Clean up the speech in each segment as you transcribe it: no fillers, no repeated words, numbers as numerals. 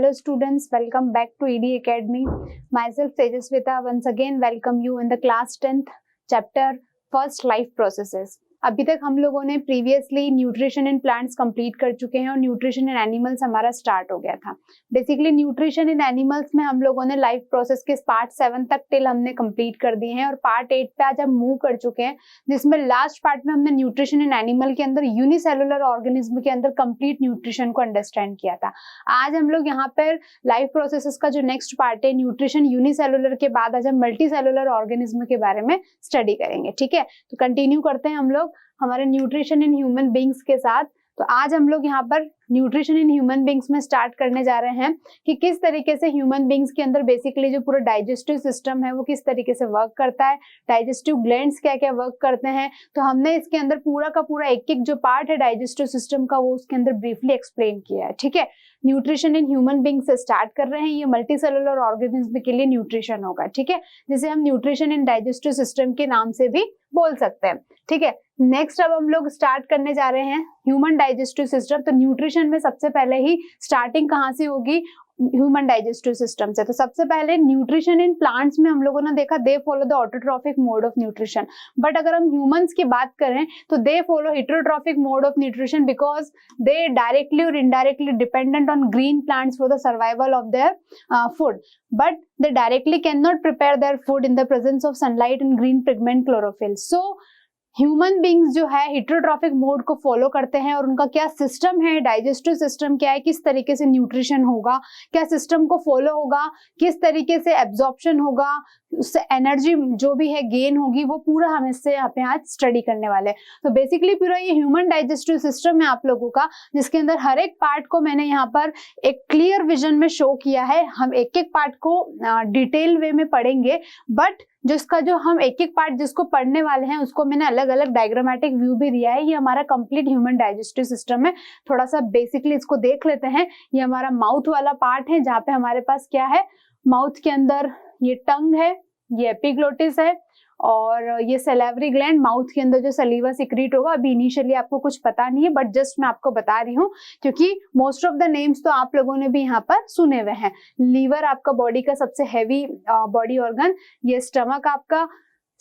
Hello students, welcome back to ED Academy. Myself Tejaswita once again welcome you in the class 10th chapter First Life Processes. अभी तक हम लोगों ने previously nutrition in plants complete कर चुके हैं और न्यूट्रिशन इन एनिमल्स हमारा स्टार्ट हो गया था. बेसिकली न्यूट्रिशन इन एनिमल्स में हम लोगों ने लाइफ प्रोसेस के पार्ट 7 तक टिल हमने कंप्लीट कर दिए हैं और पार्ट 8 पे आज हम मूव कर चुके हैं, जिसमें लास्ट पार्ट में हमने न्यूट्रिशन इन एनिमल के अंदर यूनिसेलुलर ऑर्गेनिज्म के अंदर कंप्लीट न्यूट्रिशन को अंडरस्टैंड किया था. आज हम लोग यहाँ पर लाइफ प्रोसेसेस का जो नेक्स्ट पार्ट है न्यूट्रिशन यूनिसेलुलर के बाद आज हम मल्टी सेलुलर ऑर्गेनिज्म के बारे में स्टडी करेंगे. ठीक है, तो कंटिन्यू करते हैं हम लोग हमारे न्यूट्रिशन इन ह्यूमन बींग्स के साथ. तो आज हम लोग यहाँ पर न्यूट्रिशन इन ह्यूमन बींग्स में स्टार्ट करने जा रहे हैं कि किस तरीके से ह्यूमन बींग्स के अंदर बेसिकली जो पूरा डाइजेस्टिव सिस्टम है वो किस तरीके से वर्क करता है, डाइजेस्टिव ग्लैंड्स क्या क्या वर्क करते हैं. तो हमने इसके अंदर पूरा का पूरा एक एक जो पार्ट है डाइजेस्टिव सिस्टम का वो उसके अंदर ब्रीफली एक्सप्लेन किया है. ठीक है, न्यूट्रिशन इन ह्यूमन बींग से स्टार्ट कर रहे हैं. ये मल्टी सेलुलर ऑर्गेनिज्म के लिए न्यूट्रिशन होगा. ठीक है, जिसे हम न्यूट्रिशन इन डाइजेस्टिव सिस्टम के नाम से भी बोल सकते हैं. ठीक है, नेक्स्ट अब हम लोग स्टार्ट करने जा रहे हैं ह्यूमन डाइजेस्टिव सिस्टम. तो न्यूट्रिशन में सबसे पहले ही स्टार्टिंग कहाँ से होगी, ह्यूमन डाइजेस्टिव सिस्टम से. तो सबसे पहले न्यूट्रिशन इन प्लांट्स में हम लोगों ने देखा they follow the autotrophic mode of nutrition. But अगर हम ह्यूमंस की बात करें तो they follow heterotrophic mode of nutrition because they directly और indirectly dependent on green plants for the survival of their food. But they directly cannot prepare their food in the presence of sunlight and green pigment chlorophyll. So human beings जो है heterotrophic mode को follow करते हैं और उनका क्या system है, digestive system क्या है, किस तरीके से न्यूट्रिशन होगा, क्या सिस्टम को फॉलो होगा, किस तरीके से एब्जॉर्प्शन होगा, उससे एनर्जी जो भी है गेन होगी, वो पूरा हम इससे यहाँ पे आज स्टडी करने वाले हैं. तो बेसिकली पूरा ये ह्यूमन डाइजेस्टिव सिस्टम है आप लोगों का, जिसके अंदर हर एक पार्ट को मैंने यहाँ पर एक क्लियर विजन में शो किया है. हम एक एक पार्ट को डिटेल वे में पढ़ेंगे, बट जिसका जो हम एक एक पार्ट जिसको पढ़ने वाले हैं उसको मैंने अलग अलग डायग्रामेटिक व्यू भी दिया है. ये हमारा कंप्लीट ह्यूमन डाइजेस्टिव सिस्टम है. थोड़ा सा बेसिकली इसको देख लेते हैं. ये हमारा माउथ वाला पार्ट है जहाँ पे हमारे पास क्या है, माउथ के अंदर ये टंग है, ये एपिग्लोटिस है और ये सैलिवरी ग्लैंड. माउथ के अंदर जो सलीवा सिक्रीट होगा, अभी इनिशियली आपको कुछ पता नहीं है बट जस्ट मैं आपको बता रही हूँ क्योंकि मोस्ट ऑफ द नेम्स तो आप लोगों ने भी यहाँ पर सुने हुए हैं. लीवर आपका बॉडी का सबसे हैवी बॉडी ऑर्गन. ये स्टमक आपका,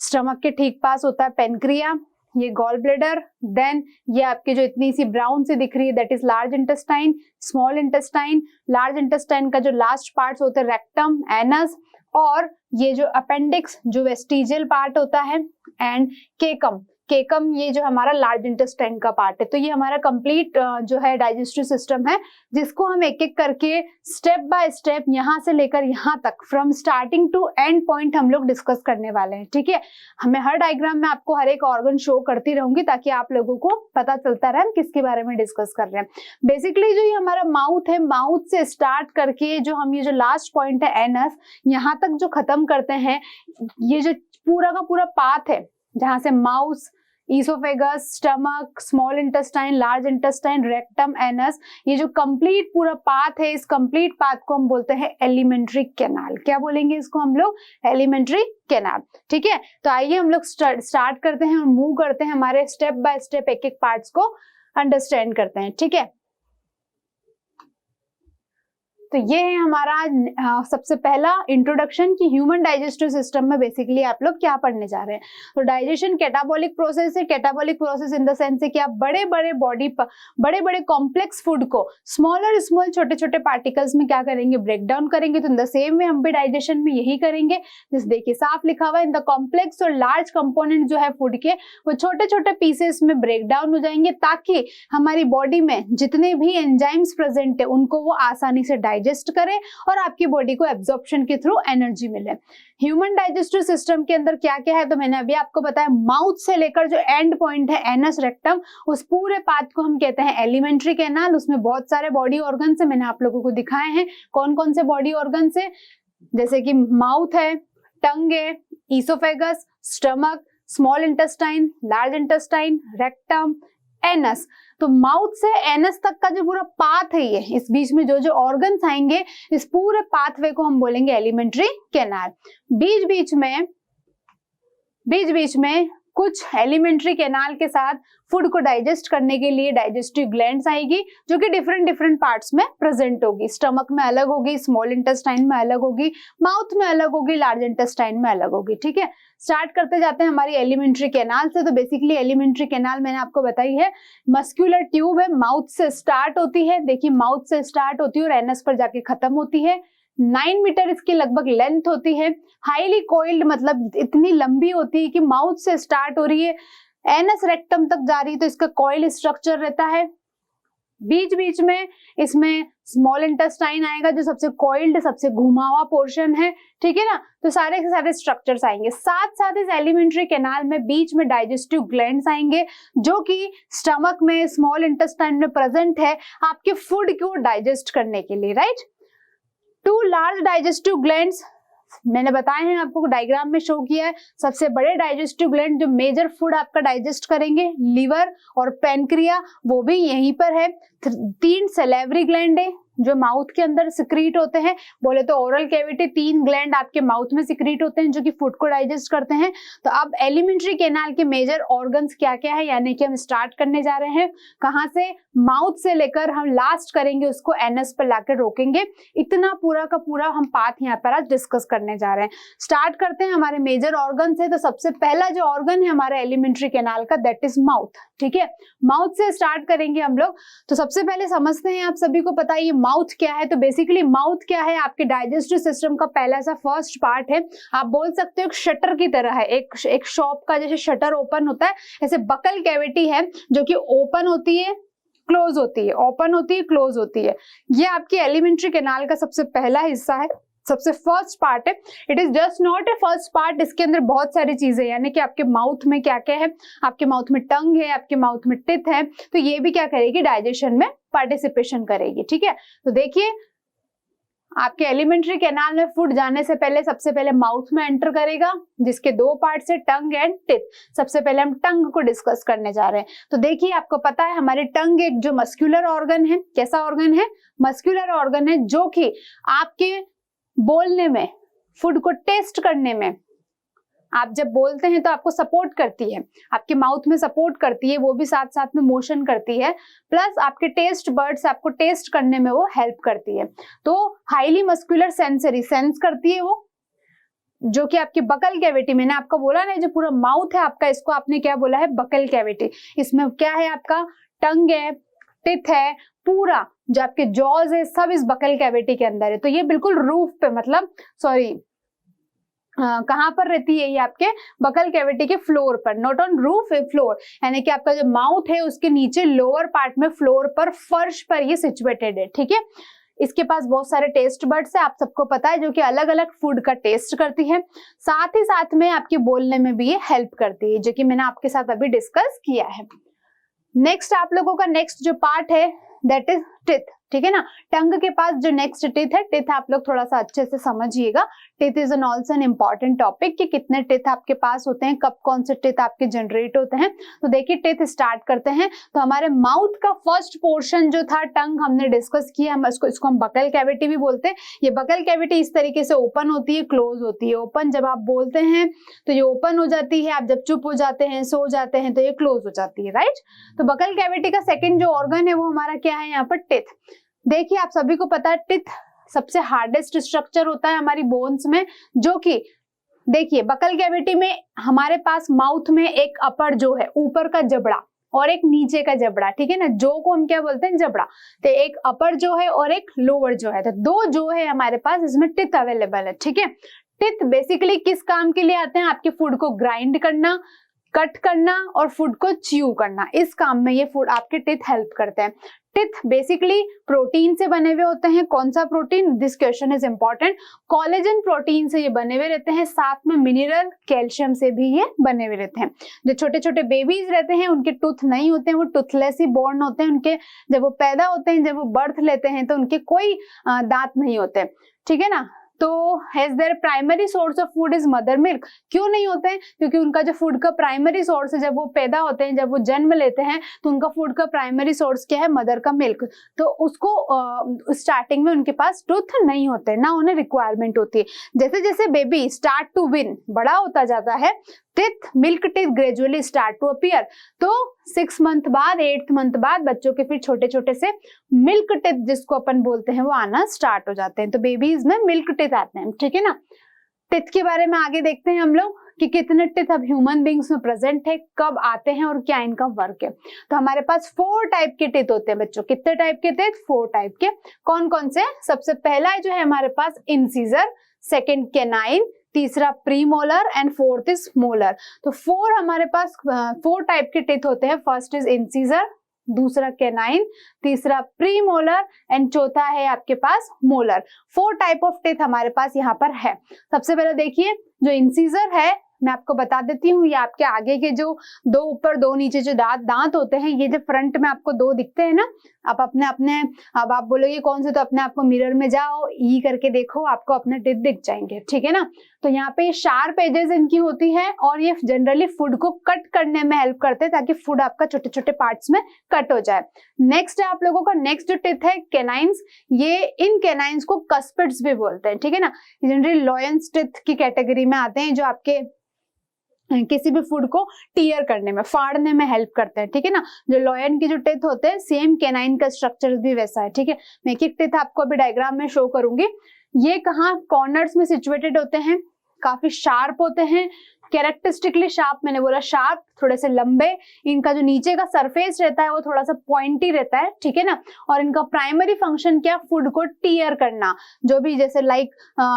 स्टमक के ठीक पास होता है पेनक्रिया, ये गॉल ब्लेडर. देन ये आपकी जो इतनी सी ब्राउन सी दिख रही है that is large intestine, small intestine. Large intestine का जो लास्ट पार्ट होता है रेक्टम, एनस, और ये जो अपेंडिक्स जो वेस्टिजियल पार्ट होता है, एंड केकम. केकम ये जो हमारा लार्ज इंटेस्टाइन का पार्ट है. तो ये हमारा कंप्लीट जो है डाइजेस्टिव सिस्टम है, जिसको हम एक एक करके स्टेप बाय स्टेप यहाँ से लेकर यहाँ तक from starting to end point हम लोग डिस्कस करने वाले हैं. ठीक है, हमें हर डायग्राम में आपको हर एक ऑर्गन शो करती रहूंगी ताकि आप लोगों को पता चलता रहे हम किसके बारे में डिस्कस कर रहे हैं. बेसिकली जो ये हमारा माउथ है, माउथ से स्टार्ट करके जो हम ये जो लास्ट पॉइंट है एनस, यहाँ तक जो खत्म करते हैं, ये जो पूरा का पूरा पाथ है जहां से mouth, oesophagus, stomach, small intestine, large intestine, rectum, anus, ये जो कंप्लीट पूरा पाथ है, इस कंप्लीट पाथ को हम बोलते हैं एलिमेंट्री कैनाल. क्या बोलेंगे इसको हम लोग, एलिमेंट्री कैनाल. ठीक है, तो आइए हम लोग स्टार्ट करते हैं और मूव करते हैं हमारे स्टेप बाय स्टेप एक एक पार्ट्स को अंडरस्टैंड करते हैं. ठीक है, तो ये है हमारा सबसे पहला इंट्रोडक्शन कि ह्यूमन डाइजेस्टिव सिस्टम में बेसिकली आप लोग क्या पढ़ने जा रहे हैं. तो डाइजेशन कैटाबॉलिक प्रोसेस है. Catabolic process in the sense है कि आप बड़े बड़े बॉडी बड़े बड़े कॉम्प्लेक्स फूड को स्मॉल छोटे छोटे पार्टिकल्स में क्या करेंगे, ब्रेक डाउन करेंगे. तो इन द सेम वे हम भी डाइजेशन में यही करेंगे. जैसे देखिए साफ लिखा हुआ है, इन द कॉम्प्लेक्स और लार्ज कंपोनेंट जो है फूड के वो छोटे छोटे पीसेस में ब्रेक डाउन हो जाएंगे ताकि हमारी बॉडी में जितने भी एंजाइम्स प्रेजेंट है उनको वो आसानी से डाइजेस्ट करें और आपकी बॉडी को एब्जॉर्प्शन के थ्रू एनर्जी मिले. ह्यूमन डाइजेस्टिव सिस्टम के अंदर क्या क्या है, तो मैंने अभी आपको बताया माउथ से लेकर जो एंड पॉइंट है एनस, रेक्टम, उस पूरे पाथ को हम कहते हैं एलिमेंट्री कैनाल. उसमें बहुत सारे बॉडी ऑर्गन है, मैंने आप लोगों को दिखाए हैं कौन कौन से बॉडी ऑर्गन है, जैसे कि माउथ है, टंग है, oesophagus, stomach, small intestine, large intestine, rectum, anus. तो माउथ से एनस तक का जो पूरा पाथ है, ये इस बीच में जो जो ऑर्गन्स आएंगे, इस पूरे पाथवे को हम बोलेंगे एलिमेंट्री कैनाल. बीच बीच में कुछ एलिमेंट्री कैनाल के साथ फूड को डाइजेस्ट करने के लिए डाइजेस्टिव ग्लैंड्स आएगी जो कि डिफरेंट डिफरेंट पार्ट्स में प्रेजेंट होगी। स्टमक में अलग होगी, स्मॉल इंटेस्टाइन में अलग होगी, माउथ में अलग होगी, लार्ज इंटेस्टाइन में अलग होगी। ठीक है, स्टार्ट करते जाते हैं हमारी एलिमेंट्री कैनाल से। तो बेसिकली एलिमेंट्री कैनाल मैंने आपको बताई है मस्कुलर ट्यूब है, माउथ से स्टार्ट होती है। देखिए माउथ से स्टार्ट होती है और एनस पर जाके खत्म होती है। 9 मीटर इसकी लगभग लेंथ होती है। हाईली कोइल्ड मतलब इतनी लंबी होती है कि माउथ से स्टार्ट हो रही है, एनस रेक्टम तक जा रही है, तो इसका कॉइल स्ट्रक्चर रहता है। बीच बीच में इसमें स्मॉल इंटेस्टाइन आएगा जो सबसे कॉइल्ड, सबसे घुमा हुआ पोर्शन है। ठीक है ना, तो सारे के सारे स्ट्रक्चर्स आएंगे। साथ साथ इस एलिमेंट्री कैनाल में बीच में डाइजेस्टिव ग्लैंड्स आएंगे जो कि स्टमक में, स्मॉल इंटेस्टाइन में प्रेजेंट है आपके फूड को डाइजेस्ट करने के लिए, राइट। 2 लार्ज डाइजेस्टिव ग्लैंड्स मैंने बताए हैं, आपको डायग्राम में शो किया है। सबसे बड़े डाइजेस्टिव ग्लैंड जो मेजर फूड आपका डाइजेस्ट करेंगे, लीवर और पैनक्रिया, वो भी यहीं पर है। 3 सैलिवरी ग्लैंड है जो माउथ के अंदर सिक्रीट होते हैं। बोले तो ओरल कैविटी 3 ग्लैंड आपके माउथ में सिक्रीट होते हैं जो कि फूड को डाइजेस्ट करते हैं। तो अब एलिमेंट्री कैनाल के मेजर ऑर्गन्स क्या क्या है, यानी कि हम स्टार्ट करने जा रहे हैं कहाँ से, माउथ से लेकर हम लास्ट करेंगे उसको एनस पर लाकर रोकेंगे। इतना पूरा का पूरा हम पाथ यहाँ पर आज डिस्कस करने जा रहे हैं। स्टार्ट करते हैं हमारे मेजर ऑर्गन से। तो सबसे पहला जो ऑर्गन है हमारे एलिमेंट्री कैनाल का, दैट इज माउथ। ठीक है, माउथ से स्टार्ट करेंगे हम लोग। तो सबसे पहले समझते हैं, आप सभी को पता है ये माउथ क्या है। तो बेसिकली माउथ क्या है, आपके डाइजेस्टिव सिस्टम का पहला सा फर्स्ट पार्ट है। आप बोल सकते हो एक शटर की तरह है, एक शॉप का जैसे शटर ओपन होता है, ऐसे बकल कैविटी है जो कि ओपन होती है, क्लोज होती है, ओपन होती है, क्लोज होती है। ये आपकी एलिमेंट्री कैनाल का सबसे पहला हिस्सा है, सबसे फर्स्ट पार्ट है। It is just not a first part, इसके अंदर बहुत सारी चीजें, यानी कि आपके माउथ में क्या क्या है, आपके माउथ में टंग है, आपके माउथ में टिथ है, तो ये भी क्या करेगी, डाइजेशन में पार्टिसिपेशन करेगी। ठीक है, तो देखिए आपके एलिमेंट्री कैनाल में फूड जाने से पहले सबसे पहले माउथ में एंटर करेगा, जिसके 2 पार्ट्स है, टंग एंड टिथ। सबसे पहले हम टंग को डिस्कस करने जा रहे हैं। तो देखिए आपको पता है हमारी टंग एक जो मस्कुलर ऑर्गन है, कैसा ऑर्गन है, मस्कुलर ऑर्गन है, जो कि आपके बोलने में, फूड को टेस्ट करने में, आप जब बोलते हैं तो आपको सपोर्ट करती है, आपके माउथ में सपोर्ट करती है, वो भी साथ साथ में मोशन करती है, प्लस आपके टेस्ट बर्ड्स आपको टेस्ट करने में वो हेल्प करती है। तो हाईली मस्कुलर सेंसरी, सेंस करती है वो, जो कि आपकी बकल कैविटी, मैंने आपको बोला ना जो पूरा माउथ है आपका, इसको आपने क्या बोला है, बकल कैविटी। इसमें क्या है, आपका टंग है, टिथ है, पूरा जो आपके जॉज है सब इस बकल कैविटी के अंदर है। तो ये बिल्कुल रूफ पे, मतलब सॉरी कहां पर रहती है, ये आपके बकल कैविटी के फ्लोर पर, नॉट ऑन रूफ, फ्लोर, यानी कि आपका जो माउथ है उसके नीचे लोअर पार्ट में, फ्लोर पर, फर्श पर ये सिचुएटेड है। ठीक है, इसके पास बहुत सारे टेस्ट बर्ड्स है, आप सबको पता है, जो कि अलग अलग फूड का टेस्ट करती है, साथ ही साथ में आपके बोलने में भी ये हेल्प करती है, जो कि मैंने आपके साथ अभी डिस्कस किया है। नेक्स्ट आप लोगों का नेक्स्ट जो पार्ट है दैट इज टिथ। ठीक है ना, टंग के पास जो नेक्स्ट टिथ है, टिथ आप लोग थोड़ा सा अच्छे से समझिएगा। Teeth is an also an important topic कि कितने टिथ आपके पास होते हैं, कब कौन से टिथ आपके जनरेट होते हैं। तो देखिए टिथ स्टार्ट करते हैं। तो हमारे माउथ का फर्स्ट पोर्शन जो था टंग, हमने डिस्कस किया, हम इसको हम बकल कैविटी भी बोलते हैं। ये बकल कैविटी इस तरीके से ओपन होती है, क्लोज होती है। ओपन जब आप बोलते हैं तो ये ओपन हो जाती है, आप जब चुप हो जाते हैं, सो जाते हैं तो ये क्लोज हो जाती है, राइट। तो बकल कैविटी का सेकेंड जो ऑर्गन है वो हमारा क्या है यहाँ पर, टिथ। देखिए आप सभी को पता है टिथ सबसे हार्डेस्ट स्ट्रक्चर होता है हमारी बोन्स में, जो कि देखिए बकल कैविटी में हमारे पास माउथ में एक अपर जो है, ऊपर का जबड़ा और एक नीचे का जबड़ा, ठीक है ना, जो को हम क्या बोलते हैं, जबड़ा। तो एक अपर जो है और एक लोअर जो है, तो 2 जो है हमारे पास, इसमें टिथ अवेलेबल है। ठीक है, टिथ बेसिकली किस काम के लिए आते हैं, आपके फूड को ग्राइंड करना, कट करना और फूड को च्यू करना, इस काम में ये फूड आपके टिथ हेल्प करते हैं। टिथ बेसिकली प्रोटीन से बने हुए होते हैं। कौन सा protein, this question is important. Collagen protein से ये बने हुए रहते हैं, साथ में मिनरल कैल्शियम से भी ये बने हुए रहते हैं। जो छोटे छोटे बेबीज रहते हैं उनके टूथ नहीं होते हैं, वो टूथलेस ही बॉर्न होते हैं। उनके जब वो पैदा होते हैं, जब वो बर्थ लेते हैं तो उनके कोई दांत नहीं होते, ठीक है ना। तो has their primary source of food is mother milk. क्यों नहीं होते हैं, क्योंकि उनका जो फूड का प्राइमरी सोर्स है, जब वो पैदा होते हैं, जब वो जन्म लेते हैं, तो उनका फूड का प्राइमरी सोर्स क्या है, मदर का मिल्क। तो उसको स्टार्टिंग में उनके पास टूथ नहीं होते, ना उन्हें रिक्वायरमेंट होती है। जैसे जैसे बेबी स्टार्ट टू विन, बड़ा होता जाता है, teeth, milk teeth gradually start to appear. तो 6 मंथ बाद, 8th मंथ बाद बच्चों के फिर छोटे छोटे से मिल्क टीथ जिसको अपन बोलते हैं वो आना स्टार्ट हो जाते हैं। तो बेबीज में मिल्क टीथ आते हैं, ठीक है ना। टीथ के बारे में आगे देखते हैं हम लोग कि कितने टीथ अब ह्यूमन बींग्स में प्रेजेंट है, कब आते हैं और क्या इनका वर्क है। तो हमारे पास 4 टाइप के टीथ होते हैं बच्चों। कितने टाइप के टीथ? 4 टाइप के। कौन कौन से? सबसे पहला जो है हमारे पास इंसीजर, सेकेंड कैनाइन, तीसरा premolar and 4th is molar. तो 4 हमारे पास 4 टाइप के टीथ होते हैं। फर्स्ट इज इंसीजर, दूसरा कैनाइन, तीसरा प्रीमोलर एंड चौथा है आपके पास मोलर। 4 टाइप ऑफ टीथ हमारे पास यहाँ पर है। सबसे पहले देखिए जो इंसीजर है, मैं आपको बता देती हूँ, ये आपके आगे के जो 2 ऊपर 2 नीचे जो दांत होते हैं, ये जो फ्रंट में आपको 2 दिखते हैं ना, आप अपने अब आप बोलोगे कौन से, तो अपने आपको मिरर में जाओ, ई करके देखो, आपको अपने टीथ दिख जाएंगे, ठीक है ना। तो यहाँ पे शार्प एजेस इनकी होती है और ये जनरली फूड को कट करने में हेल्प करते हैं ताकि फूड आपका छोटे छोटे पार्ट्स में कट हो जाए। नेक्स्ट है आप लोगों का, नेक्स्ट जो टीथ है कैनाइन्स, ये इन कैनाइन्स को कस्पिड्स भी बोलते हैं, ठीक है ना। जनरली लॉयंस टीथ की कैटेगरी में आते हैं, जो आपके किसी भी फूड को टीयर करने में, फाड़ने में हेल्प करते हैं, ठीक है ना। जो लॉयन के जो टीथ होते हैं, सेम कैनाइन का स्ट्रक्चर भी वैसा है, ठीक है। मैं एक टीथ आपको अभी डायग्राम में शो करूंगी। ये कहाँ कॉर्नर्स में सिचुएटेड होते हैं, काफी शार्प होते हैं, कैरेक्टरिस्टिकली शार्प, मैंने बोला शार्प, थोड़े से लंबे। इनका जो नीचे का सरफेस रहता है वो थोड़ा सा पॉइंटी रहता है, ठीक है ना। और इनका प्राइमरी फंक्शन क्या, फूड को टीयर करना, जो भी जैसे लाइक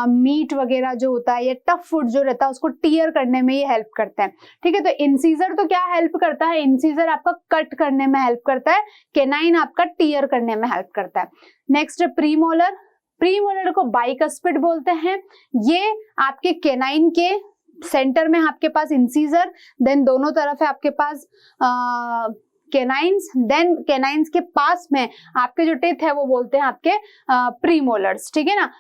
मीट वगैरह जो होता है या टफ फूड जो रहता है उसको टीयर करने में ये हेल्प करते हैं, ठीक है। तो इंसीजर तो क्या हेल्प करता है, इंसीजर आपका कट करने में हेल्प करता है, कैनाइन आपका टीयर करने में हेल्प करता है। नेक्स्ट प्रीमोलर, प्रीमोलर को बाइकस्पिड बोलते हैं। ये आपके कैनाइन के सेंटर में आपके पास इंसीजर, देन दोनों तरफ है आपके पास कैनाइन्स, देन कैनाइन्स के पास में आपके जो टीथ है वो बोलते हैं आपके प्रीमोलर्स, ठीक है ना।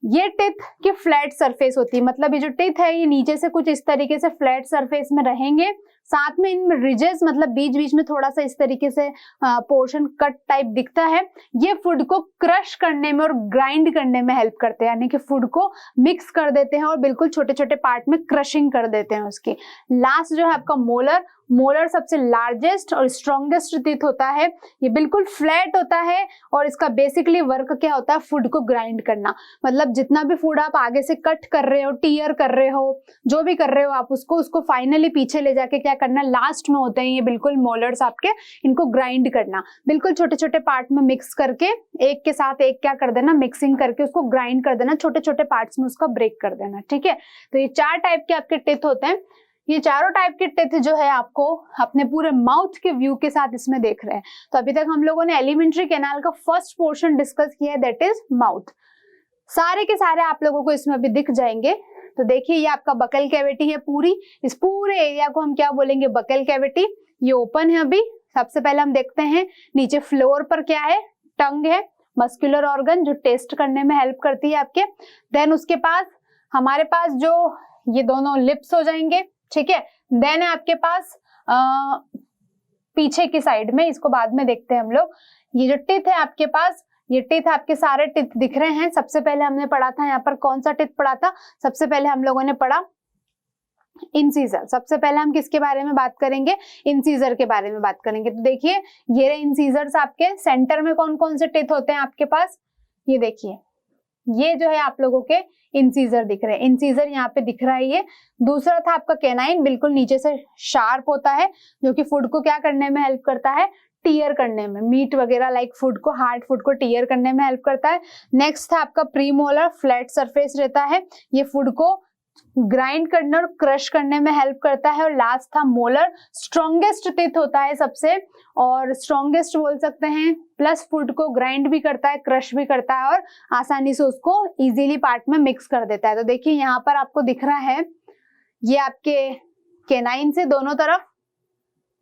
ये टीथ की फ्लैट सरफेस होती है, मतलब ये जो टीथ है ये नीचे से कुछ इस तरीके से फ्लैट सरफेस में रहेंगे, साथ में इनमें रिजेस, मतलब बीच बीच में थोड़ा सा इस तरीके से पोर्शन कट टाइप दिखता है। ये फूड को क्रश करने में और ग्राइंड करने में हेल्प करते हैं, यानी कि फूड को मिक्स कर देते हैं और बिल्कुल छोटे छोटे पार्ट में क्रशिंग कर देते हैं उसकी। लास्ट जो है आपका मोलर, मोलर सबसे लार्जेस्ट और स्ट्रॉन्गेस्ट टीथ होता है। ये बिल्कुल फ्लैट होता है और इसका बेसिकली वर्क क्या होता है, फूड को ग्राइंड करना। मतलब जितना भी फूड आप आगे से कट कर रहे हो, टीयर कर रहे हो, जो भी कर रहे हो आप उसको फाइनली पीछे ले जाके क्या करना, लास्ट में होते हैं ये बिल्कुल मोलर्स आपके, इनको ग्राइंड करना, बिल्कुल छोटे छोटे पार्ट में मिक्स करके एक के साथ एक क्या कर देना, मिक्सिंग करके उसको ग्राइंड कर देना, छोटे छोटे पार्ट्स में उसका ब्रेक कर देना, ठीक है। तो ये 4 टाइप के आपके टीथ होते हैं। ये चारों टाइप के टीथ जो है आपको अपने पूरे माउथ के व्यू के साथ इसमें देख रहे हैं। तो अभी तक हम लोगों ने एलिमेंट्री कैनाल का फर्स्ट पोर्शन डिस्कस किया है, दैट इज माउथ। सारे के सारे आप लोगों को इसमें अभी दिख जाएंगे। तो देखिए ये आपका बकल कैविटी है पूरी, इस पूरे एरिया को हम क्या बोलेंगे, बकल कैविटी। ये ओपन है अभी। सबसे पहले हम देखते हैं नीचे फ्लोर पर क्या है, टंग है, मस्कुलर ऑर्गन जो टेस्ट करने में हेल्प करती है आपके। देन उसके पास हमारे पास जो ये दोनों लिप्स हो जाएंगे, ठीक है। देन है आपके पास पीछे की साइड में, इसको बाद में देखते हैं हम लोग। ये जो टीथ है आपके पास, ये टीथ आपके सारे टीथ दिख रहे हैं। सबसे पहले हमने पढ़ा था यहाँ पर कौन सा टीथ पढ़ा था, सबसे पहले हम लोगों ने पढ़ा इंसीजर। सबसे पहले हम किसके बारे में बात करेंगे, इंसीजर के बारे में बात करेंगे। तो देखिए ये रहे इंसीजर्स, आपके सेंटर में कौन कौन से टीथ होते हैं आपके पास, ये देखिए ये जो है आप लोगों के इंसीजर दिख रहे हैं, इंसीजर यहाँ पे दिख रहा है ये। दूसरा था आपका कैनाइन, बिल्कुल नीचे से शार्प होता है, जो कि फूड को क्या करने में हेल्प करता है, टीयर करने में, मीट वगैरह लाइक फूड को, हार्ड फूड को टीयर करने में हेल्प करता है। नेक्स्ट था आपका प्रीमोलर, फ्लैट सरफेस रहता है, ये फूड को ग्राइंड करने और क्रश करने में हेल्प करता है। और लास्ट था मोलर, स्ट्रॉन्गेस्ट टीथ होता है सबसे, और स्ट्रॉन्गेस्ट बोल सकते हैं, प्लस फूड को ग्राइंड भी करता है, क्रश भी करता है और आसानी से उसको इजीली पार्ट में मिक्स कर देता है। तो देखिए यहाँ पर आपको दिख रहा है ये आपके कैनाइन से दोनों तरफ,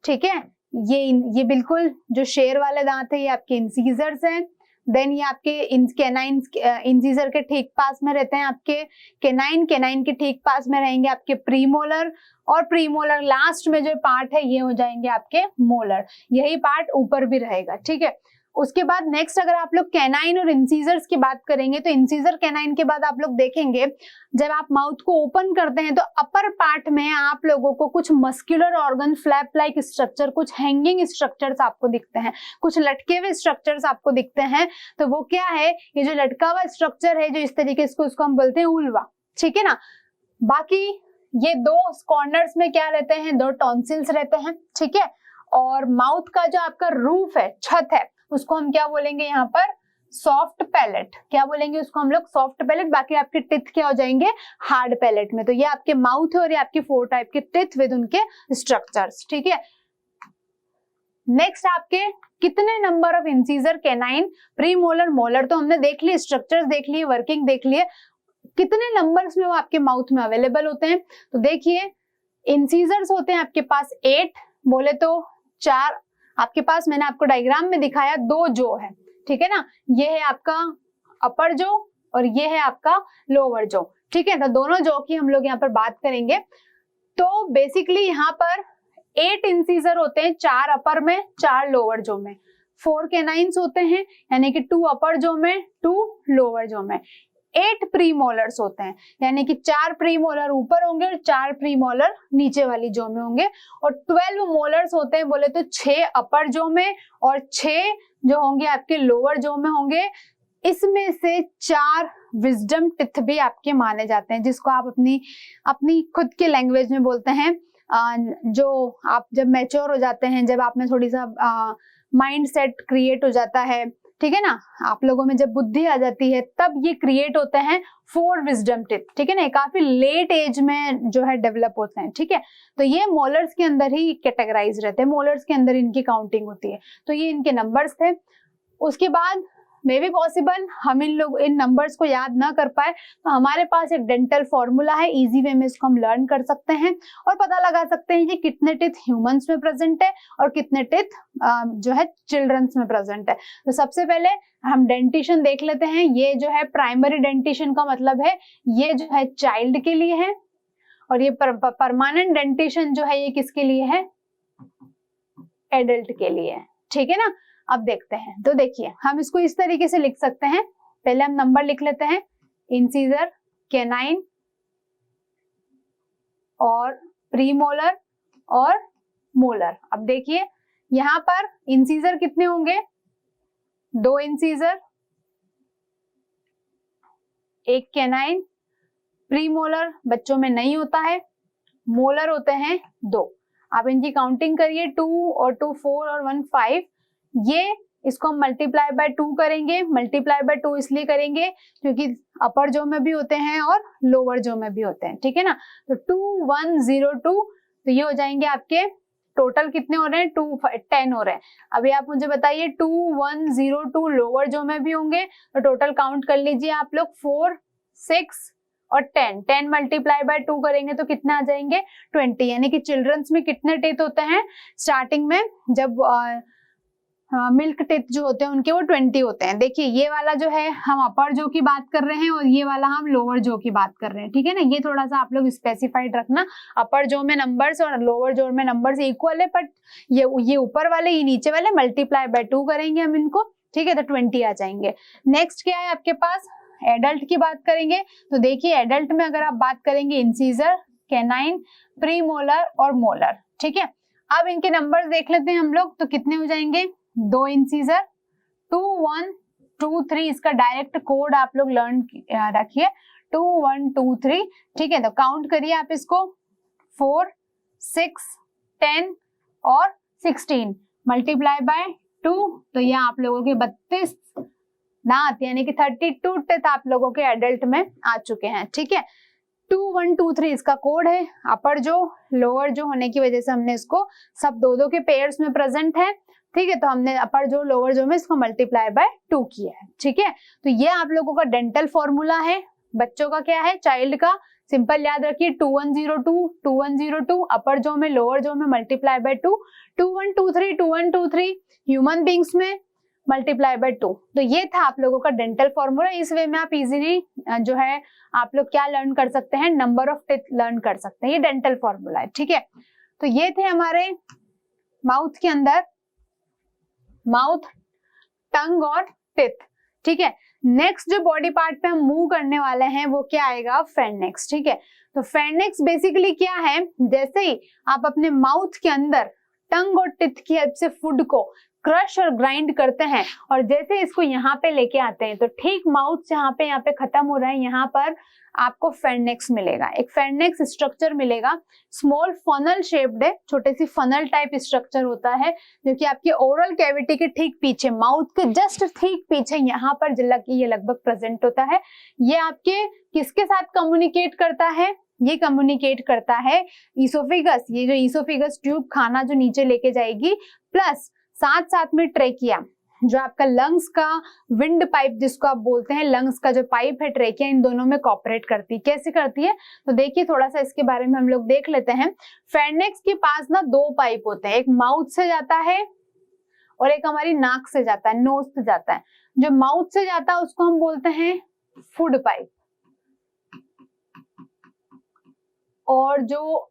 ठीक है। ये बिल्कुल जो शेर वाले दांत है ये आपके इंसीजर्स हैं। देन ये आपके कैनाइन, इंसीजर के ठीक पास में रहते हैं आपके कैनाइन, कैनाइन के ठीक पास में रहेंगे आपके प्रीमोलर, और प्रीमोलर लास्ट में जो पार्ट है ये हो जाएंगे आपके मोलर। यही पार्ट ऊपर भी रहेगा, ठीक है। उसके बाद नेक्स्ट अगर आप लोग कैनाइन और इंसीजर्स की बात करेंगे तो इंसीजर कैनाइन के बाद आप लोग देखेंगे जब आप माउथ को ओपन करते हैं तो अपर पार्ट में आप लोगों को कुछ muscular organ flap like structure, कुछ हैंगिंग स्ट्रक्चर्स आपको दिखते हैं, कुछ लटके हुए स्ट्रक्चर्स आपको दिखते हैं। तो वो क्या है, ये जो लटका हुआ स्ट्रक्चर है जो इस तरीके से, उसको हम बोलते हैं उल्वा, ठीक है ना। बाकी ये दो कॉर्नर्स में क्या रहते हैं, दो टॉन्सिल्स रहते हैं, ठीक है। और माउथ का जो आपका रूफ है, छत है, उसको हम क्या बोलेंगे यहाँ पर, सॉफ्ट पैलेट। क्या बोलेंगे उसको हम लोग, सॉफ्ट पैलेट। बाकी आपके टिथ क्या हो जाएंगे, हार्ड पैलेट में। तो ये आपके माउथ है और ये आपके 4 टाइप के टिथ विद उनके स्ट्रक्चर्स, ठीक है। नेक्स्ट आपके कितने number of incisor canine, pre molar, molar तो हमने देख लिए, स्ट्रक्चर्स देख लिए, वर्किंग देख लिए, कितने नंबर्स में वो आपके माउथ में अवेलेबल होते हैं। तो देखिए इंसीजर्स होते हैं आपके पास 8, बोले तो 4 आपके पास, मैंने आपको डायग्राम में दिखाया 2 जो है, ठीक है ना। ये है आपका अपर जो और ये है आपका लोअर जो, ठीक है। तो दोनों जो की हम लोग यहाँ पर बात करेंगे। तो बेसिकली यहाँ पर 8 इंसीजर होते हैं, 4 अपर में, 4 लोअर जो में। 4 कैनाइन्स होते हैं, यानी कि 2 अपर जो में, 2 लोअर जो में। 8 प्रीमोलर्स होते हैं, यानी कि 4 प्रीमोलर ऊपर होंगे और 4 प्रीमोलर नीचे वाली जो में होंगे। और 12 मोलर्स होते हैं, बोले तो 6 अपर जो में और 6 जो होंगे आपके लोअर जो में होंगे। इसमें से 4 विजडम टिथ भी आपके माने जाते हैं, जिसको आप अपनी खुद की लैंग्वेज में बोलते हैं। जो आप जब मैच्योर हो जाते हैं, जब आप में थोड़ी सा माइंड सेट क्रिएट हो जाता है, ठीक है ना, आप लोगों में जब बुद्धि आ जाती है, तब ये क्रिएट होते हैं 4 विजडम टिथ, ठीक है ना। काफी लेट एज में जो है डेवलप होते हैं, ठीक है। तो ये मोलर्स के अंदर ही कैटेगराइज रहते हैं, मोलर्स के अंदर इनकी काउंटिंग होती है। तो ये इनके नंबर्स थे। उसके बाद मे बी पॉसिबल हम इन नंबर्स को याद ना कर पाए, तो हमारे पास एक डेंटल फॉर्मूला है, इजी वे में इसको हम लर्न कर सकते हैं और पता लगा सकते हैं कि कितने टिथ ह्यूमंस में प्रेजेंट है और कितने टिथ जो है चिल्ड्रंस में प्रेजेंट है। तो सबसे पहले हम डेंटिशन देख लेते हैं। ये जो है प्राइमरी डेंटिशन का मतलब है ये जो है चाइल्ड के लिए है, और ये परमानेंट डेंटिशन जो है ये किसके लिए है, एडल्ट के लिए है, ठीक है ना। अब देखते हैं, तो देखिए हम इसको इस तरीके से लिख सकते हैं। पहले हम नंबर लिख लेते हैं, इंसीजर, कैनाइन और प्रीमोलर और मोलर। अब देखिए यहां पर इंसीजर कितने होंगे, 2 इंसीजर, 1 कैनाइन। प्रीमोलर बच्चों में नहीं होता है, मोलर होते हैं 2। आप इनकी काउंटिंग करिए, 2 और 2 4 और 1 5। ये इसको हम मल्टीप्लाई बाय 2 करेंगे। मल्टीप्लाई बाय 2 इसलिए करेंगे क्योंकि अपर जो में भी होते हैं और लोअर जो में भी होते हैं, ठीक है ना। तो 2 1 0 2, तो ये हो जाएंगे आपके टोटल कितने हो रहे हैं, 2 10 हो रहे हैं। अभी आप मुझे बताइए 2 1 0 2 लोअर जो में भी होंगे, तो टोटल काउंट कर लीजिए आप लोग, 4 6 और 10 मल्टीप्लाई बाय 2 करेंगे तो कितने आ जाएंगे, 20। यानी कि चिल्ड्रंस में कितने टीथ होते हैं स्टार्टिंग में, जब मिल्क टिथ जो होते हैं उनके वो 20 होते हैं। देखिए ये वाला जो है हम अपर जो की बात कर रहे हैं और ये वाला हम लोअर जो की बात कर रहे हैं, ठीक है ना। ये थोड़ा सा आप लोग स्पेसिफाइड रखना, अपर जो में नंबर्स और लोअर जो में नंबर्स इक्वल है, बट ये ऊपर वाले ये नीचे वाले मल्टीप्लाई बाय 2 करेंगे हम इनको, ठीक है, तो 20 आ जाएंगे। नेक्स्ट क्या है आपके पास, एडल्ट की बात करेंगे। तो देखिए एडल्ट में अगर आप बात करेंगे इंसीजर, कैनाइन, प्रीमोलर और मोलर, ठीक है। अब इनके नंबर्स देख लेते हैं हम लोग, तो कितने हो जाएंगे, 2 इंसीजर, 2 1 2 3, इसका डायरेक्ट कोड आप लोग लर्न रखिए, 2 1 2 3, ठीक है। तो काउंट करिए आप इसको, 4 6 10 और 16 मल्टीप्लाई बाय 2, तो ये आप लोगों के 32 दांत यानी कि 32 टिथ आप लोगों के एडल्ट में आ चुके हैं, ठीक है। 2 1 2 3 इसका कोड है। अपर जो लोअर जो होने की वजह से हमने इसको सब 2 के पेयर्स में प्रेजेंट है, ठीक है। तो हमने अपर जो लोअर जो में इसको मल्टीप्लाई बाय 2 किया है, ठीक है। तो ये आप लोगों का डेंटल फॉर्मूला है। बच्चों का क्या है, चाइल्ड का सिंपल याद रखिए, 2 1 0 2 2 1 0 2, अपर जो में लोअर जो में मल्टीप्लाई बाय 2, 2 1 2 3 2 1 2 3, ह्यूमन बींग्स में मल्टीप्लाई बाय 2। तो ये था आप लोगों का डेंटल फॉर्मूला। इस वे में आप इजीली जो है आप लोग क्या लर्न कर सकते हैं, नंबर ऑफ टिथ लर्न कर सकते हैं। ये डेंटल फॉर्मूला है, ठीक है। तो ये थे हमारे माउथ के अंदर माउथ टंग और टिथ, ठीक है। नेक्स्ट जो बॉडी पार्ट पे हम मूव करने वाले हैं वो क्या आएगा, फेरनेक्स, ठीक है। तो फेरनेक्स बेसिकली क्या है, जैसे ही आप अपने माउथ के अंदर टंग और टिथ की हेल्प से फूड को क्रश और ग्राइंड करते हैं और जैसे इसको यहाँ पे लेके आते हैं तो ठीक माउथ से यहाँ पे खत्म हो रहा है, यहाँ पर आपको फेरनेक्स मिलेगा, एक फेरनेक्स स्ट्रक्चर मिलेगा। स्मॉल फनल शेप्ड है, छोटे सी फनल टाइप स्ट्रक्चर होता है जो कि आपकी ओरल कैविटी के ठीक पीछे, माउथ के जस्ट ठीक पीछे यहाँ पर ये लगभग प्रेजेंट होता है। ये आपके किसके साथ कम्युनिकेट करता है, ये कम्युनिकेट करता है ईसोफेगस, ये जो ईसोफेगस ट्यूब खाना जो नीचे लेके जाएगी, प्लस साथ साथ में ट्रेकिया जो आपका लंग्स का विंड पाइप जिसको आप बोलते हैं, लंग्स का जो पाइप है ट्रेकिया, इन दोनों में कॉपरेट करती है। कैसे करती है तो देखिए थोड़ा सा इसके बारे में हम लोग देख लेते हैं। फेरनेक्स के पास ना दो पाइप होते हैं, एक माउथ से जाता है और एक हमारी नाक से जाता है, नोज से जाता है। जो माउथ से जाता है उसको हम बोलते हैं फूड पाइप, और जो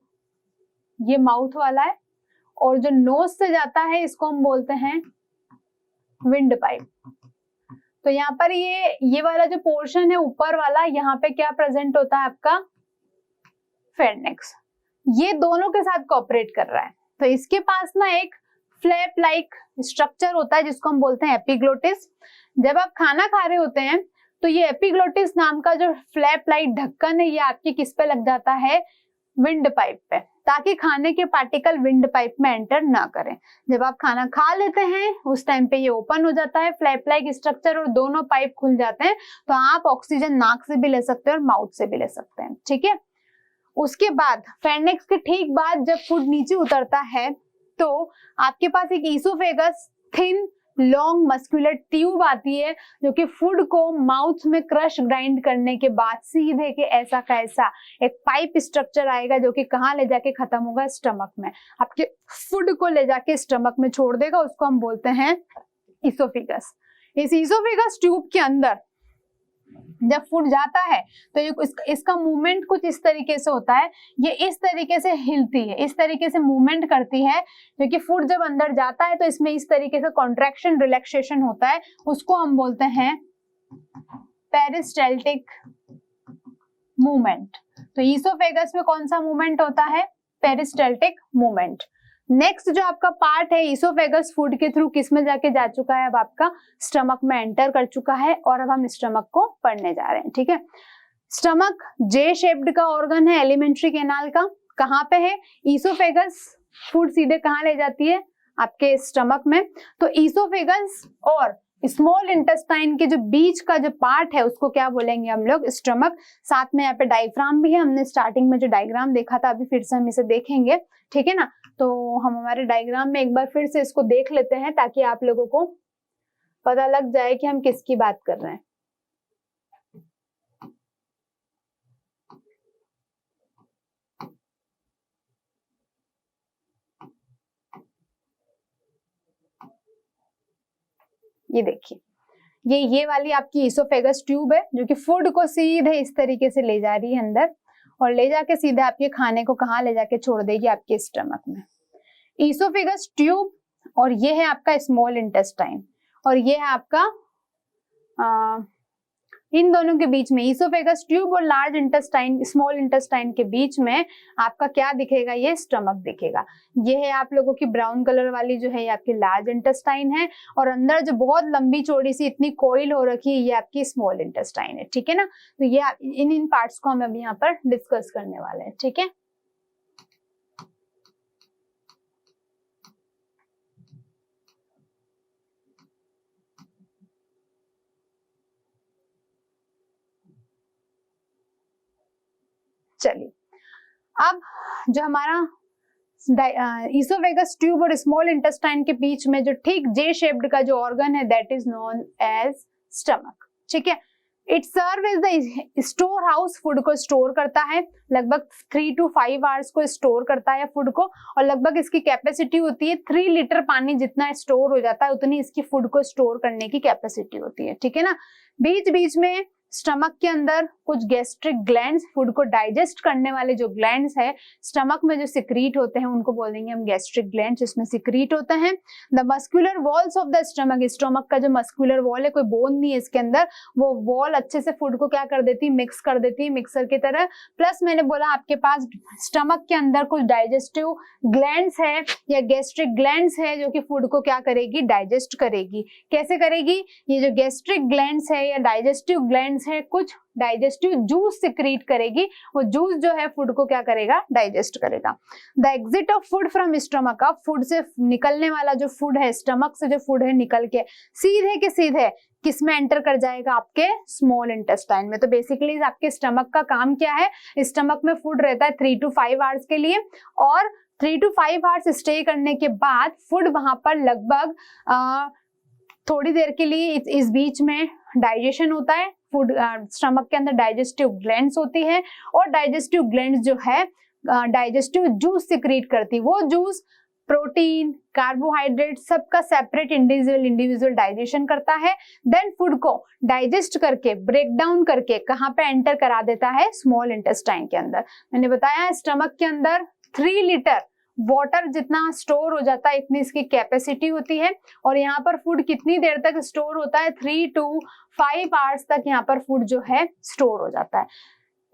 ये माउथ वाला है और जो नोज से जाता है इसको हम बोलते हैं विंड पाइप। तो यहाँ पर ये वाला जो पोर्शन है ऊपर वाला, यहाँ पे क्या प्रेजेंट होता है आपका फेरनेक्स, ये दोनों के साथ कोऑपरेट कर रहा है। तो इसके पास ना एक फ्लैप लाइक स्ट्रक्चर होता है जिसको हम बोलते हैं एपिग्लोटिस। जब आप खाना खा रहे होते हैं तो ये एपिग्लोटिस नाम का जो फ्लैप लाइक ढक्कन है ये आपके किस पे लग जाता है, विंड पाइप पे, ताकि खाने के पार्टिकल विंड पाइप में एंटर ना करें। जब आप खाना खा लेते हैं उस टाइम पे ये ओपन हो जाता है फ्लैप लाइक स्ट्रक्चर और दोनों पाइप खुल जाते हैं, तो आप ऑक्सीजन नाक से भी ले सकते हैं और माउथ से भी ले सकते हैं, ठीक है। उसके बाद फेरनेक्स के ठीक बाद जब फूड नीचे उतरता है तो आपके पास एक oesophagus thin long muscular tube आती है जो कि फूड को माउथ में क्रश ग्राइंड करने के बाद सीधे के ऐसा का ऐसा एक पाइप स्ट्रक्चर आएगा जो कि कहाँ ले जाके खत्म होगा, स्टमक में, आपके फूड को ले जाके स्टमक में छोड़ देगा, उसको हम बोलते हैं ईसोफेगस। इस ईसोफेगस ट्यूब के अंदर जब फूड जाता है तो इसका मूवमेंट कुछ इस तरीके से होता है, ये इस तरीके से हिलती है, इस तरीके से मूवमेंट करती है, क्योंकि फूड जब अंदर जाता है तो इसमें इस तरीके से कॉन्ट्रैक्शन रिलैक्सेशन होता है, उसको हम बोलते हैं पेरिस्टाल्टिक मूवमेंट। तो ईसोफेगस में कौन सा मूवमेंट होता है, पेरिस्टाल्टिक मूवमेंट। नेक्स्ट जो आपका पार्ट है ईसोफेगस फूड के थ्रू किस में जाके जा चुका है, अब आपका स्टमक में एंटर कर चुका है और अब हम स्टमक को पढ़ने जा रहे हैं, ठीक है। स्टमक जे शेप्ड का ऑर्गन है एलिमेंट्री कैनाल का, कहाँ पे है, ईसोफेगस फूड सीधे कहाँ ले जाती है, आपके स्टमक में। तो ईसोफेगस और स्मॉल इंटेस्टाइन के जो बीच का जो पार्ट है उसको क्या बोलेंगे हम लोग, स्टमक। साथ में यहाँ पे डायफ्राम भी है, हमने स्टार्टिंग में जो डायग्राम देखा था अभी फिर से हम इसे देखेंगे, ठीक है ना। तो हम हमारे डायग्राम में एक बार फिर से इसको देख लेते हैं ताकि आप लोगों को पता लग जाए कि हम किसकी बात कर रहे हैं। ये देखिए ये वाली आपकी ईसोफेगस ट्यूब है जो कि फूड को सीधे इस तरीके से ले जा रही है अंदर और ले जाके सीधे आपके खाने को कहाँ ले जाके छोड़ देगी, आपके स्टमक में। ईसोफेगस ट्यूब और ये है आपका स्मॉल इंटेस्टाइन और ये है आपका इन दोनों के बीच में ईसोफेगस ट्यूब और लार्ज इंटेस्टाइन स्मॉल इंटेस्टाइन के बीच में आपका क्या दिखेगा, ये स्टमक दिखेगा। ये है आप लोगों की ब्राउन कलर वाली जो है ये आपकी लार्ज इंटेस्टाइन है और अंदर जो बहुत लंबी चौड़ी सी इतनी कोइल हो रखी है ये आपकी स्मॉल इंटेस्टाइन है, ठीक है ना। तो ये इन पार्ट्स को हम अभी यहाँ पर डिस्कस करने वाले हैं, ठीक है। चलिए अब जो हमारा ईसोफेगस ट्यूब और स्मॉल इंटेस्टाइन के बीच में जो ठीक जे शेप्ड का जो ऑर्गन है that is known as stomach, ठीक है। It serve as the store house, food को स्टोर करता है, लगभग 3 to 5 आवर्स को स्टोर करता है फूड को और लगभग इसकी कैपेसिटी होती है 3 लीटर पानी जितना स्टोर हो जाता है उतनी इसकी फूड को स्टोर करने की कैपेसिटी होती है, ठीक है ना। बीच बीच में स्टमक के अंदर कुछ गैस्ट्रिक ग्लैंड्स, फूड को डाइजेस्ट करने वाले जो ग्लैंड्स है स्टमक में जो सिक्रीट होते हैं उनको बोल देंगे हम गैस्ट्रिक ग्लैंड्स, जिसमें सिक्रीट होते हैं। The muscular walls of the stomach, stomach का जो मस्कुलर वॉल है, कोई बोन नहीं है इसके अंदर, वो वॉल अच्छे से फूड को क्या कर देती है, मिक्स कर देती है मिक्सर की तरह। प्लस मैंने बोला आपके पास स्टमक के अंदर कुछ डाइजेस्टिव ग्लैंड्स है या गैस्ट्रिक ग्लैंड्स है जो कि फूड को क्या करेगी, डाइजेस्ट करेगी। कैसे करेगी, ये जो गैस्ट्रिक ग्लैंड्स है या डाइजेस्टिव ग्लैंड्स है कुछ डाइजेस्टिव जूस सिक्रीट करेगी, वो जूस जो है फूड को क्या करेगा, डाइजेस्ट करेगा। The exit of food from stomach, food से निकलने वाला जो फूड है, स्टमक से जो फूड है निकल के सीधे के सीधे किस में एंटर कर जाएगा, आपके स्मॉल इंटेस्टाइन में। तो बेसिकली आपके स्टमक का काम क्या है, स्टमक में फूड रहता है 3 to 5 आवर्स के लिए, और 3 to 5 आवर्स स्टे करने के बाद फूड वहां पर लगभग थोड़ी देर के लिए इस बीच में डाइजेशन होता है। फूड स्टमक के अंदर डाइजेस्टिव ग्लैंड्स होती है और डाइजेस्टिव ग्लैंड्स जो है डाइजेस्टिव जूस सिक्रीट करती है। वो जूस प्रोटीन, कार्बोहाइड्रेट सबका सेपरेट इंडिविजुअल डाइजेशन करता है। देन फूड को डाइजेस्ट करके ब्रेक डाउन करके कहाँ पे एंटर करा देता है, स्मॉल इंटेस्टाइन के अंदर। मैंने बताया स्टमक के अंदर 3 लीटर वाटर जितना स्टोर हो जाता है इतनी इसकी कैपेसिटी होती है, और यहाँ पर फूड कितनी देर तक स्टोर होता है, 3 to 5 आवर्स तक यहाँ पर फूड जो है स्टोर हो जाता है।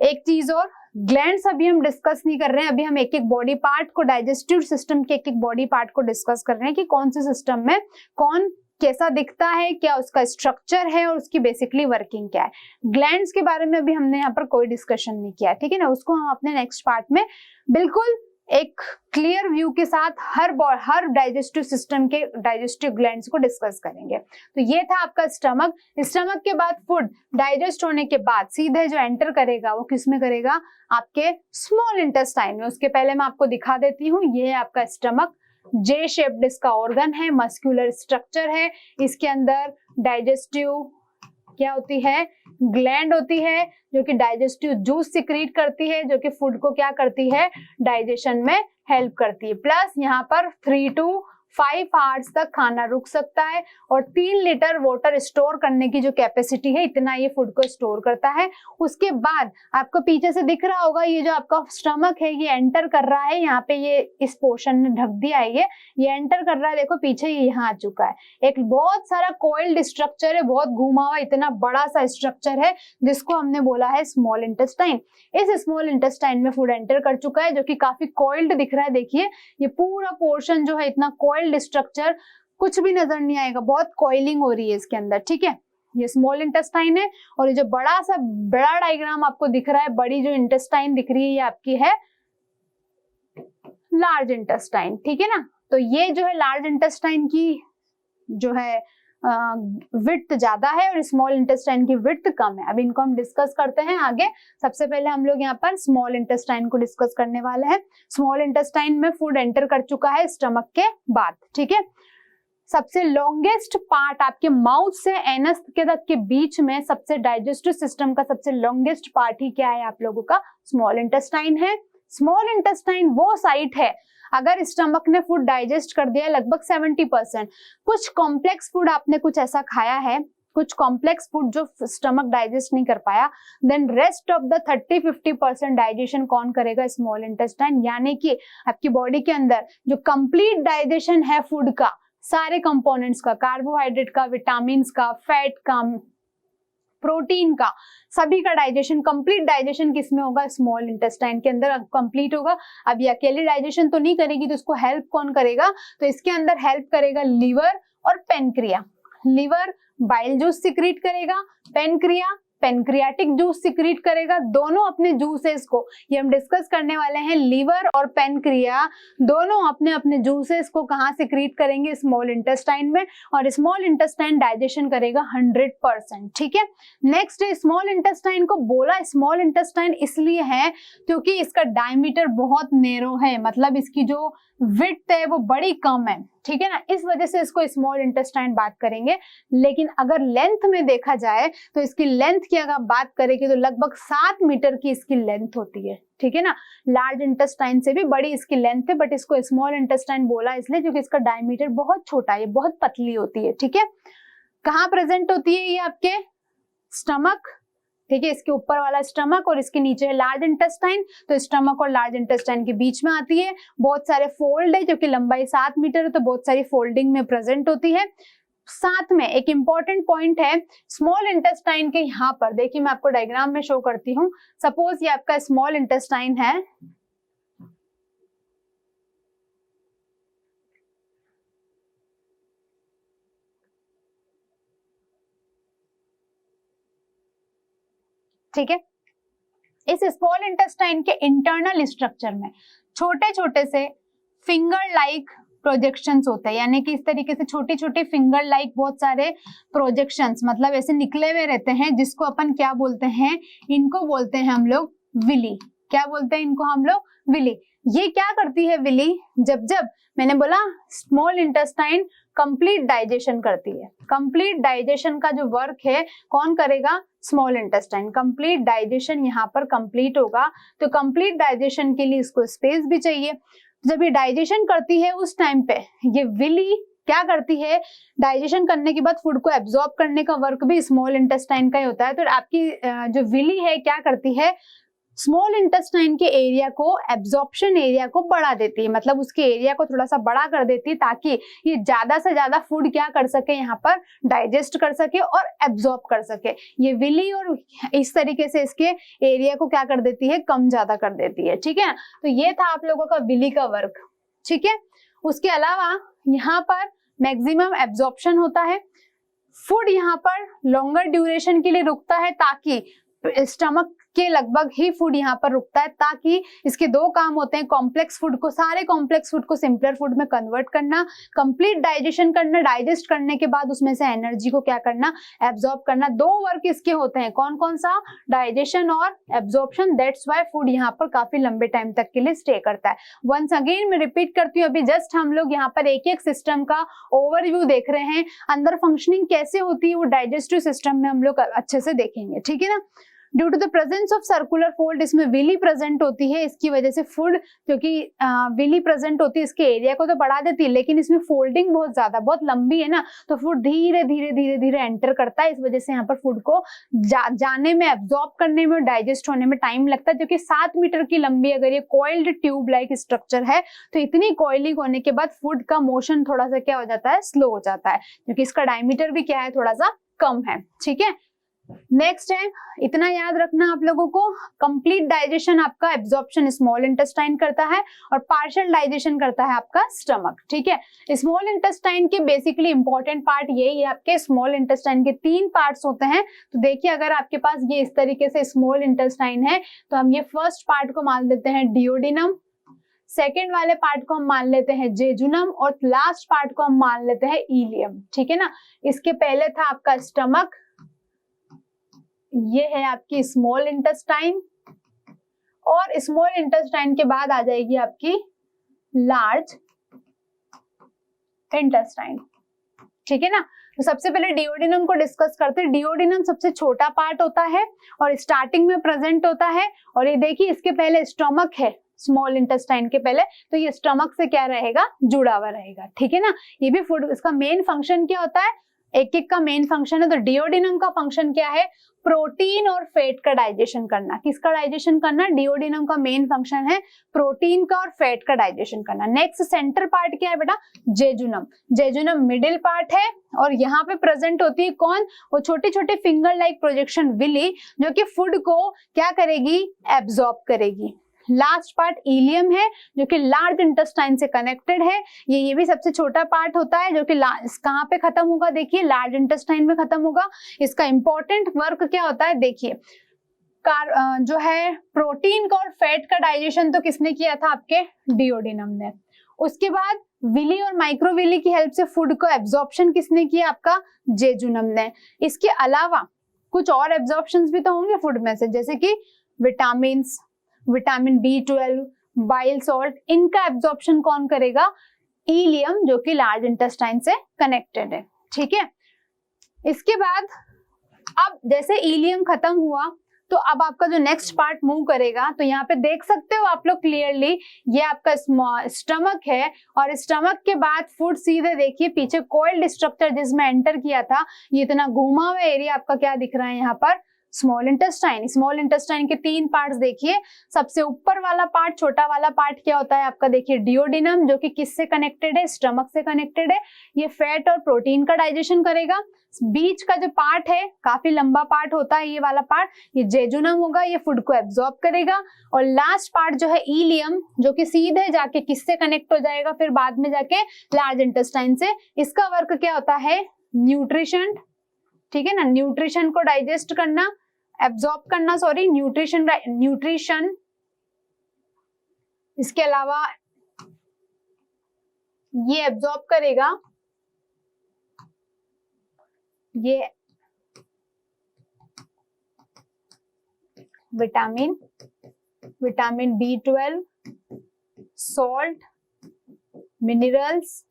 एक चीज और, ग्लैंड्स अभी हम डिस्कस नहीं कर रहे हैं, अभी हम एक एक बॉडी पार्ट को, डाइजेस्टिव सिस्टम के एक एक बॉडी पार्ट को डिस्कस कर रहे हैं कि कौन से सिस्टम में कौन कैसा दिखता है, क्या उसका स्ट्रक्चर है और उसकी बेसिकली वर्किंग क्या है। ग्लैंड्स के बारे में अभी हमने यहाँ पर कोई डिस्कशन नहीं किया, ठीक है ना, उसको हम अपने नेक्स्ट पार्ट में बिल्कुल एक क्लियर व्यू के साथ हर डाइजेस्टिव सिस्टम के डाइजेस्टिव ग्लैंड्स को डिस्कस करेंगे। तो ये था आपका स्टमक। स्टमक के बाद फूड डाइजेस्ट होने के बाद सीधे जो एंटर करेगा वो किस में करेगा, आपके स्मॉल इंटेस्टाइन में। उसके पहले मैं आपको दिखा देती हूँ, ये है आपका स्टमक, जे शेप्ड इसका ऑर्गन है, मस्कुलर स्ट्रक्चर है, इसके अंदर डाइजेस्टिव क्या होती है, ग्लैंड होती है जो कि डाइजेस्टिव जूस सिक्रीट करती है, जो कि फूड को क्या करती है, डाइजेशन में हेल्प करती है। प्लस यहाँ पर 3 to 5 आवर्स तक खाना रुक सकता है, और 3 लीटर वाटर स्टोर करने की जो कैपेसिटी है इतना ये फूड को स्टोर करता है। उसके बाद आपको पीछे से दिख रहा होगा ये जो आपका स्टमक है ये एंटर कर रहा है, यहाँ पे ये इस पोर्शन ने ढक दिया है, ये एंटर कर रहा है, देखो पीछे ये यहाँ आ चुका है। एक बहुत सारा कोइल्ड स्ट्रक्चर है, बहुत घुमा हुआ इतना बड़ा सा स्ट्रक्चर है जिसको हमने बोला है स्मॉल इंटेस्टाइन। इस स्मॉल इंटेस्टाइन में फूड एंटर कर चुका है जो कि काफी कोइल्ड दिख रहा है। देखिए ये पूरा पोर्शन जो है इतना कोइल्ड स्ट्रक्चर, कुछ भी नजर नहीं आएगा, बहुत कॉइलिंग हो रही है इसके अंदर, ठीक है। ये स्मॉल इंटेस्टाइन है, और ये जो बड़ा डायग्राम आपको दिख रहा है, बड़ी जो इंटेस्टाइन दिख रही है ये आपकी है लार्ज इंटेस्टाइन, ठीक है ना। तो ये जो है लार्ज इंटेस्टाइन की जो है विड्थ ज्यादा है और स्मॉल इंटेस्टाइन की विड्थ कम है। अब इनको हम डिस्कस करते हैं आगे। सबसे पहले हम लोग यहाँ पर स्मॉल इंटेस्टाइन को डिस्कस करने वाले हैं। स्मॉल इंटेस्टाइन में फूड एंटर कर चुका है स्टमक के बाद, ठीक है। सबसे लॉन्गेस्ट पार्ट आपके माउथ से एनस के तक के बीच में सबसे डाइजेस्टिव सिस्टम का सबसे लॉन्गेस्ट पार्ट ही क्या है, आप लोगों का स्मॉल इंटेस्टाइन है। स्मॉल इंटेस्टाइन वो साइट है, अगर स्टमक ने फूड डाइजेस्ट कर दिया लगभग 70%, कुछ कॉम्प्लेक्स फूड आपने कुछ ऐसा खाया है, कुछ कॉम्प्लेक्स फूड जो स्टमक डाइजेस्ट नहीं कर पाया, then rest of the 30-50% digestion कौन करेगा, स्मॉल इंटेस्टाइन। यानी कि आपकी बॉडी के अंदर जो कंप्लीट डाइजेशन है फूड का, सारे कंपोनेंट्स का, कार्बोहाइड्रेट का, विटामिन का, फैट का, प्रोटीन का, सभी का डाइजेशन, कंप्लीट डाइजेशन किसमें होगा, स्मॉल इंटेस्टाइन के अंदर कंप्लीट होगा। अब ये अकेले डाइजेशन तो नहीं करेगी, तो इसको हेल्प कौन करेगा, तो इसके अंदर हेल्प करेगा लीवर और pancreas. Liver bile juice secrete करेगा, पेनक्रिया पेनक्रियाटिक जूस सिक्रीट करेगा। दोनों अपने जूसेस को, ये हम डिस्कस करने वाले हैं, लीवर और पेनक्रिया दोनों अपने अपने जूसेस को कहाँ सिक्रीट करेंगे, स्मॉल इंटेस्टाइन में, और स्मॉल इंटेस्टाइन डाइजेशन करेगा 100%, ठीक है। नेक्स्ट स्मॉल इंटेस्टाइन को बोला स्मॉल इंटेस्टाइन इसलिए है क्योंकि इसका डायमीटर बहुत नैरो है, मतलब इसकी जो विड्थ है वो बड़ी कम है, ठीक है ना, इस वजह से इसको स्मॉल इंटेस्टाइन बात करेंगे। लेकिन अगर लेंथ में देखा जाए तो इसकी लेंथ की अगर बात करेंगे तो लगभग 7 मीटर की इसकी लेंथ होती है, ठीक है ना। लार्ज इंटेस्टाइन से भी बड़ी इसकी लेंथ है, बट इसको स्मॉल इंटेस्टाइन बोला इसलिए क्योंकि इसका डायमीटर बहुत छोटा है, बहुत पतली होती है, ठीक है। कहाँ प्रेजेंट होती है ये, आपके स्टमक, ठीक है, इसके ऊपर वाला स्टमक और इसके नीचे है लार्ज इंटेस्टाइन, तो स्टमक और लार्ज इंटेस्टाइन के बीच में आती है। बहुत सारे फोल्ड है, क्योंकि लंबाई 7 मीटर है तो बहुत सारी फोल्डिंग में प्रेजेंट होती है। साथ में एक इंपॉर्टेंट पॉइंट है स्मॉल इंटेस्टाइन के यहाँ पर, देखिए मैं आपको डायग्राम में शो करती हूँ। सपोज ये आपका स्मॉल इंटेस्टाइन है, ठीक है। इस स्मॉल इंटेस्टाइन के इंटरनल स्ट्रक्चर में छोटे छोटे से फिंगर लाइक प्रोजेक्शंस होते हैं, यानी कि इस तरीके से छोटे छोटे फिंगर लाइक बहुत सारे प्रोजेक्शंस, मतलब ऐसे निकले हुए रहते हैं, जिसको अपन क्या बोलते हैं, इनको बोलते हैं हम लोग विली। क्या बोलते हैं इनको हम लोग, विली। ये क्या करती है विली, जब जब मैंने बोला स्मॉल इंटेस्टाइन कंप्लीट डाइजेशन करती है। कंप्लीट डाइजेशन का जो वर्क है कौन करेगा, स्मॉल इंटेस्टाइन। कंप्लीट डाइजेशन यहाँ पर कंप्लीट होगा, तो कंप्लीट डाइजेशन के लिए इसको स्पेस भी चाहिए। जब ये डाइजेशन करती है उस टाइम पे ये विली क्या करती है, डाइजेशन करने के बाद फूड को एब्जॉर्ब करने का वर्क भी स्मॉल इंटेस्टाइन का ही होता है। तो आपकी जो विली है क्या करती है, स्मॉल इंटेस्टाइन के एरिया को, एब्जॉर्प्शन एरिया को बढ़ा देती है, मतलब उसके एरिया को थोड़ा सा बड़ा कर देती है, ताकि ये ज्यादा से ज्यादा फूड क्या कर सके, यहाँ पर डाइजेस्ट कर सके और एब्जॉर्ब कर सके। ये विली और इस तरीके से इसके एरिया को क्या कर देती है, कम ज्यादा कर देती है। ठीक है, तो ये था आप लोगों का विली का वर्क। ठीक है, उसके अलावा यहाँ पर मैक्सिमम एब्जॉर्प्शन होता है। फूड यहाँ पर लॉन्गर ड्यूरेशन के लिए रुकता है, ताकि स्टमक के लगभग ही फूड यहाँ पर रुकता है, ताकि इसके दो काम होते हैं, कॉम्प्लेक्स फूड को, सारे कॉम्प्लेक्स फूड को सिंपलर फूड में कन्वर्ट करना, कंप्लीट डाइजेशन करना, डाइजेस्ट करने के बाद उसमें से एनर्जी को क्या करना, एब्जॉर्ब करना। दो वर्क इसके होते हैं, कौन कौन सा, डाइजेशन और एब्जॉर्प्शन। दैट्स व्हाई फूड यहाँ पर काफी लंबे टाइम तक के लिए स्टे करता है। वंस अगेन मैं रिपीट करती हूँ, अभी जस्ट हम लोग यहाँ पर एक एक सिस्टम का ओवरव्यू देख रहे हैं, अंदर फंक्शनिंग कैसे होती है वो डाइजेस्टिव सिस्टम में हम लोग अच्छे से देखेंगे। ठीक है ना। Due to the presence of circular fold, इसमें विली प्रेजेंट होती है, इसकी वजह से फूड, क्योंकि विली प्रेजेंट होती है, इसके एरिया को तो बढ़ा देती है, लेकिन इसमें फोल्डिंग बहुत ज्यादा, बहुत लंबी है ना, तो फूड धीरे धीरे धीरे धीरे एंटर करता है। इस वजह से यहाँ पर फूड को जाने में, एब्जॉर्ब करने में, डाइजेस्ट होने में टाइम लगता है। जो कि 7 मीटर की लंबी अगर ये कॉइल्ड ट्यूब लाइक स्ट्रक्चर है, तो इतनी कॉइलिंग होने के बाद फूड का मोशन थोड़ा सा क्या हो जाता है, स्लो हो जाता है, क्योंकि इसका डायमीटर भी क्या है, थोड़ा सा कम है। ठीक है, नेक्स्ट है, इतना याद रखना आप लोगों को, कंप्लीट डाइजेशन आपका एब्जॉर्प्शन स्मॉल इंटेस्टाइन करता है और पार्शियल डाइजेशन करता है आपका स्टमक। ठीक है, स्मॉल इंटेस्टाइन के बेसिकली इंपॉर्टेंट पार्ट यही है, आपके स्मॉल इंटेस्टाइन के 3 पार्ट्स होते हैं। तो देखिए, अगर आपके पास ये इस तरीके से स्मॉल इंटेस्टाइन है, तो हम ये फर्स्ट पार्ट को मान लेते हैं डियोडिनम, सेकेंड वाले पार्ट को हम मान लेते हैं जेजुनम और लास्ट पार्ट को हम मान लेते हैं इलियम। ठीक है ना, इसके पहले था आपका स्टमक, ये है आपकी स्मॉल इंटेस्टाइन, और स्मॉल इंटेस्टाइन के बाद आ जाएगी आपकी लार्ज इंटेस्टाइन। ठीक है ना, तो सबसे पहले डियोडिनम को डिस्कस करते हैं। डियोडिनम सबसे छोटा पार्ट होता है और स्टार्टिंग में प्रेजेंट होता है, और ये देखिए इसके पहले स्टमक है, स्मॉल इंटेस्टाइन के पहले, तो ये स्टमक से क्या रहेगा, जुड़ा हुआ रहेगा। ठीक है ना, ये भी फूड, इसका मेन फंक्शन क्या होता है, एक एक का मेन फंक्शन है। तो डियोडिनम का फंक्शन क्या है, प्रोटीन और फैट का डाइजेशन करना। किसका डाइजेशन करना, डियोडिनम का मेन फंक्शन है प्रोटीन का और फैट का डाइजेशन करना। नेक्स्ट सेंटर पार्ट क्या है बेटा, जेजुनम। जेजुनम मिडिल पार्ट है, और यहाँ पे प्रेजेंट होती है कौन, वो छोटे छोटे फिंगर लाइक प्रोजेक्शन विली, जो कि फूड को क्या करेगी, एब्जॉर्ब करेगी। लास्ट पार्ट इलियम है, जो कि लार्ज इंटेस्टाइन से कनेक्टेड है। ये भी सबसे छोटा पार्ट होता है, जो कि कहाँ पे खत्म होगा, देखिए लार्ज इंटेस्टाइन में खत्म होगा। इसका इंपॉर्टेंट वर्क क्या होता है, देखिए जो है प्रोटीन का और फैट का डाइजेशन तो किसने किया था, आपके डियोडिनम ने। उसके बाद विली और माइक्रोविली की हेल्प से फूड को एब्जॉर्प्शन किसने किया, आपका जेजुनम ने। इसके अलावा कुछ और एब्जॉर्प्शन भी तो होंगे फूड में से, जैसे कि विटामिन B12, बाइल सॉल्ट, इनका एब्जॉर्प्शन कौन करेगा, इलियम, जो कि लार्ज इंटेस्टाइन से कनेक्टेड है। ठीक है, इसके बाद अब जैसे इलियम खत्म हुआ, तो अब आपका जो नेक्स्ट पार्ट मूव करेगा, तो यहाँ पे देख सकते हो आप लोग क्लियरली, ये आपका स्टमक है, और स्टमक के बाद फूड सीधे देखिए पीछे कॉइल्ड स्ट्रक्चर जिसमें एंटर किया था, ये इतना घुमा हुआ एरिया आपका क्या दिख रहा है यहाँ पर, स्मॉल इंटेस्टाइन के 3 पार्ट्स देखिए। सबसे ऊपर वाला पार्ट, छोटा वाला पार्ट क्या होता है आपका, देखिए डिओडिनम, जो कि किससे कनेक्टेड है, स्टमक से कनेक्टेड है। ये फैट और प्रोटीन का डाइजेशन करेगा। बीच का जो पार्ट है, काफी लंबा पार्ट होता है ये वाला पार्ट, ये जेजुनम होगा, ये फूड को एब्जॉर्ब करेगा। और लास्ट पार्ट जो है इलियम, जो कि सीधे जाके किससे कनेक्ट हो जाएगा फिर बाद में जाके, लार्ज इंटेस्टाइन से। इसका वर्क क्या होता है, न्यूट्रिशन, ठीक है ना, न्यूट्रिशन को डाइजेस्ट करना, एब्जॉर्ब करना, सॉरी न्यूट्रिशन। इसके अलावा ये एब्जॉर्ब करेगा ये विटामिन B12, सॉल्ट, मिनरल्स,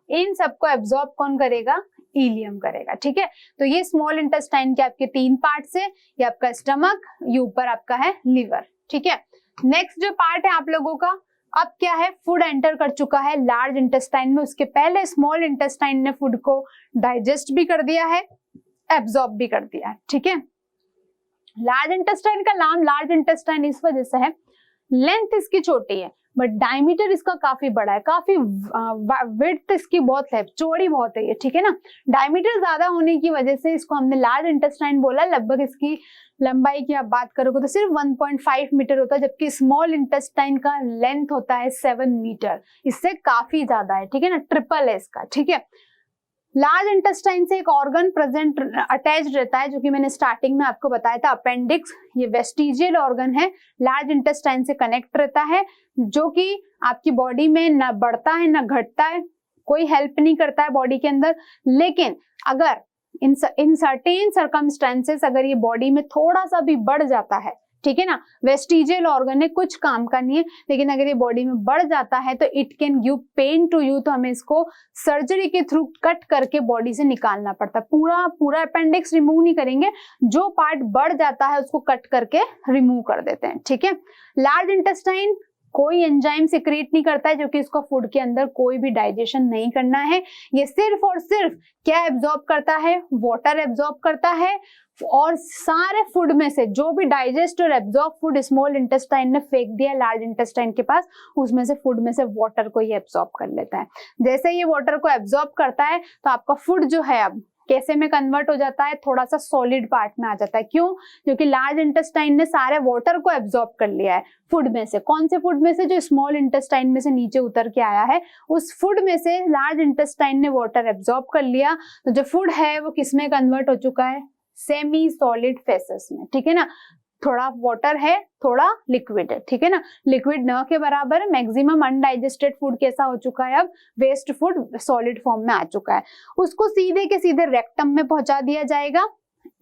इन सबको एब्जॉर्ब कौन करेगा, इलियम करेगा। ठीक है, तो ये स्मॉल इंटेस्टाइन के आपके 3 पार्ट्स है। ये आपका स्टमक, ये ऊपर आपका है लिवर। ठीक है, नेक्स्ट जो पार्ट है आप लोगों का, अब क्या है, फूड एंटर कर चुका है लार्ज इंटेस्टाइन में, उसके पहले स्मॉल इंटेस्टाइन ने फूड को डाइजेस्ट भी कर दिया है, एब्जॉर्ब भी कर दिया है। ठीक है, लार्ज इंटेस्टाइन का नाम लार्ज इंटेस्टाइन इस वजह से है, लेंथ इसकी छोटी है बट डायमीटर इसका काफी बड़ा है, काफी विड्थ इसकी बहुत है, चौड़ी बहुत है ये। ठीक है ना, डायमीटर ज्यादा होने की वजह से इसको हमने लार्ज इंटेस्टाइन बोला। लगभग इसकी लंबाई की आप बात करोगे तो सिर्फ 1.5 मीटर होता है, जबकि स्मॉल इंटेस्टाइन का लेंथ होता है 7 मीटर, इससे काफी ज्यादा है। ठीक है ना, ट्रिपल है इसका। ठीक है, लार्ज इंटेस्टाइन से एक ऑर्गन प्रेजेंट अटैच रहता है, जो कि मैंने स्टार्टिंग में आपको बताया था, अपेंडिक्स। ये वेस्टिजियल ऑर्गन है, लार्ज इंटेस्टाइन से कनेक्ट रहता है, जो कि आपकी बॉडी में न बढ़ता है न घटता है, कोई हेल्प नहीं करता है बॉडी के अंदर। लेकिन अगर इन सर्टेन सर्कमस्टेंसेस अगर ये बॉडी में थोड़ा सा भी बढ़ जाता है, ठीक है ना, वेस्टिजियल ऑर्गन है, कुछ काम का नहीं है, लेकिन अगर ये बॉडी में बढ़ जाता है तो it can give pain to you, तो हमें इसको सर्जरी के थ्रू कट करके बॉडी से निकालना पड़ता है। पूरा अपेंडिक्स रिमूव नहीं करेंगे, जो पार्ट बढ़ जाता है उसको कट करके रिमूव कर देते हैं। ठीक है, लार्ज इंटेस्टाइन कोई एंजाइम सिक्रीट नहीं करता है, जो कि इसको फूड के अंदर कोई भी डाइजेशन नहीं करना है। ये सिर्फ और सिर्फ क्या एब्जॉर्ब करता है, वाटर एब्जॉर्ब करता है, और सारे फूड में से जो भी डाइजेस्ट और एब्जॉर्ब फूड स्मॉल इंटेस्टाइन ने फेंक दिया लार्ज इंटेस्टाइन के पास, उसमें से फूड में से वाटर को ही एब्जॉर्ब कर लेता है। जैसे ये वाटर को एब्जॉर्ब करता है तो आपका फूड जो है अब कैसे में कन्वर्ट हो जाता है, थोड़ा सा सॉलिड पार्ट में आ जाता है। क्यों? क्योंकि लार्ज इंटेस्टाइन ने सारे वाटर को एब्जॉर्ब कर लिया है फूड में से। कौन से फूड में से? जो स्मॉल इंटेस्टाइन में से नीचे उतर के आया है, उस फूड में से लार्ज इंटेस्टाइन ने वाटर एब्जॉर्ब कर लिया। तो जो फूड है वो किस में कन्वर्ट हो चुका है? सेमी सॉलिड फेसेस में। ठीक है ना, थोड़ा वाटर है, थोड़ा लिक्विड है। ठीक है ना, लिक्विड न के बराबर है। मैक्सिमम अनडाइजेस्टेड फूड कैसा हो चुका है, अब वेस्ट फूड सॉलिड फॉर्म में आ चुका है। उसको सीधे के सीधे रेक्टम में पहुंचा दिया जाएगा,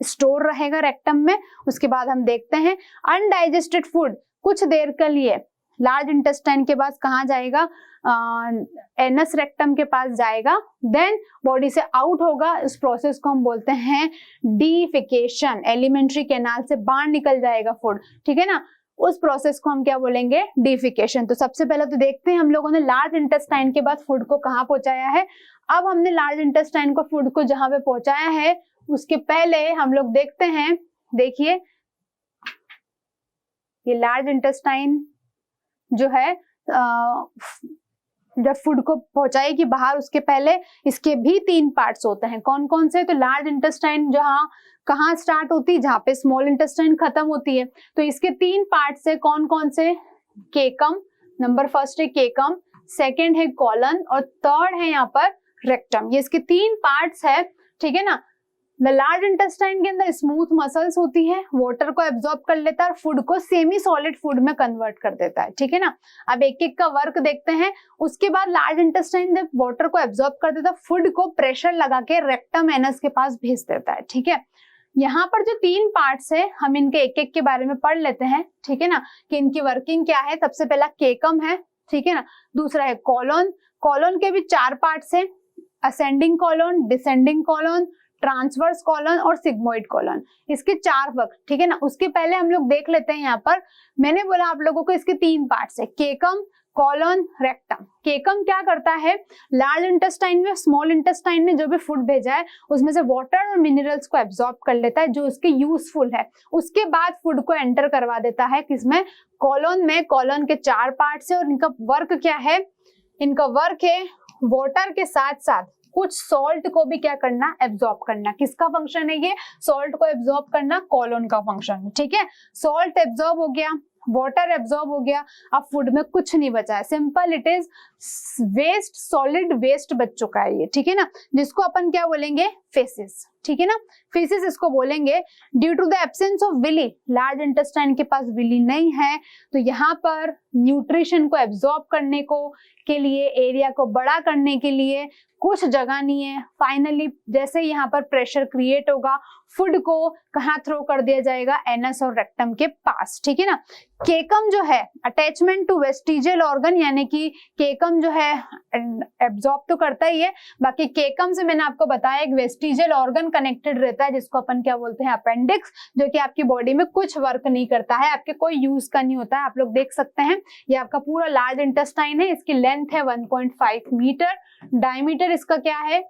स्टोर रहेगा रेक्टम में। उसके बाद हम देखते हैं अनडाइजेस्टेड फूड कुछ देर के लिए लार्ज इंटेस्टाइन के पास कहाँ जाएगा, एनस रेक्टम के पास जाएगा, देन बॉडी से आउट होगा। इस प्रोसेस को हम बोलते हैं डीफिकेशन। एलिमेंट्री कैनाल से बाहर निकल जाएगा फूड। ठीक है ना, उस प्रोसेस को हम क्या बोलेंगे? डीफिकेशन। तो सबसे पहले तो देखते हैं हम लोगों ने लार्ज इंटेस्टाइन के बाद फूड को कहाँ पहुंचाया है। अब हमने लार्ज इंटेस्टाइन को फूड को जहां पे पहुंचाया है, उसके पहले हम लोग देखते हैं, देखिए ये लार्ज इंटेस्टाइन जो है जब फूड को पहुंचाएगी बाहर, उसके पहले इसके भी 3 पार्ट्स होते हैं। कौन कौन से? तो लार्ज इंटेस्टाइन जहां कहाँ स्टार्ट होती है, जहां पे स्मॉल इंटेस्टाइन खत्म होती है। तो इसके 3 पार्ट्स है। कौन कौन से? केकम, नंबर फर्स्ट है केकम, सेकंड है कॉलन, और थर्ड है यहाँ पर रेक्टम। ये इसके 3 पार्ट्स है। ठीक है ना, लार्ज इंटेस्टाइन के अंदर स्मूथ मसल्स होती है, वाटर को एब्जॉर्ब कर लेता है और फूड को सेमी सॉलिड फूड में कन्वर्ट कर देता है। ठीक है ना, अब एक एक का वर्क देखते हैं। उसके बाद लार्ज इंटेस्टाइन जब वाटर को एब्जॉर्ब कर देता है, फूड को प्रेशर लगा के रेक्टम एनस के पास भेज देता है। ठीक है, यहाँ पर जो 3 पार्ट्स है, हम इनके एक एक के बारे में पढ़ लेते हैं। ठीक है ना, कि इनकी वर्किंग क्या है। सबसे पहला केकम है, ठीक है ना, दूसरा है कॉलोन। कॉलोन के भी 4 पार्ट्स है, ascending colon, descending colon, transverse colon और सिग्मोइड कॉलन, इसके 4 वर्क, ठीक है ना। उसके पहले हम लोग देख लेते हैं यहाँ पर, मैंने बोला आप लोगों को इसके 3 पार्ट्स है, केकम, कॉलन, रेक्टम। केकम क्या करता है, लार्ज इंटेस्टाइन में, स्मॉल इंटेस्टाइन में जो भी फूड भेजा है उसमें से वाटर और मिनरल्स को एब्जॉर्ब कर लेता है जो उसके यूजफुल है, उसके बाद फूड को एंटर करवा देता है किसमें, कॉलन में। कॉलन के 4 पार्ट्स है और इनका वर्क क्या है, इनका वर्क है वाटर के साथ साथ कुछ सॉल्ट को भी क्या करना, एब्जॉर्ब करना। किसका फंक्शन है ये, सॉल्ट को एब्जॉर्ब करना कॉलन का फंक्शन है, ठीक है। सॉल्ट एब्जॉर्ब हो गया, वाटर एब्जॉर्ब हो गया, अब फूड में कुछ नहीं बचा है, simple it is waste, solid waste बच चुका है ये, ठीक है ना, जिसको अपन क्या बोलेंगे, फेसिस, ठीक है ना, फेसिस इसको बोलेंगे। Due to the absence of villi, large intestine के पास विली नहीं है, तो यहाँ पर न्यूट्रिशन को एब्जॉर्ब करने को के लिए, एरिया को बड़ा करने के लिए कुछ जगह नहीं है। फाइनली जैसे यहाँ पर प्रेशर क्रिएट होगा, फूड को कहाँ थ्रो कर दिया जाएगा, एनस और रेक्टम के पास, ठीक है ना। केकम जो है अटैचमेंट टू वेस्टिजियल ऑर्गन, यानी कि केकम जो है एब्जॉर्ब तो करता ही है, बाकी केकम से मैंने आपको बताया एक वेस्टिजियल ऑर्गन कनेक्टेड रहता है जिसको अपन क्या बोलते हैं, अपेंडिक्स, जो कि आपकी बॉडी में कुछ वर्क नहीं करता है, आपके कोई यूज का नहीं होता है। आप लोग देख सकते हैं ये आपका पूरा लार्ज इंटेस्टाइन है, इसकी लेंथ है 1.5 मीटर, डायमीटर इसका क्या है,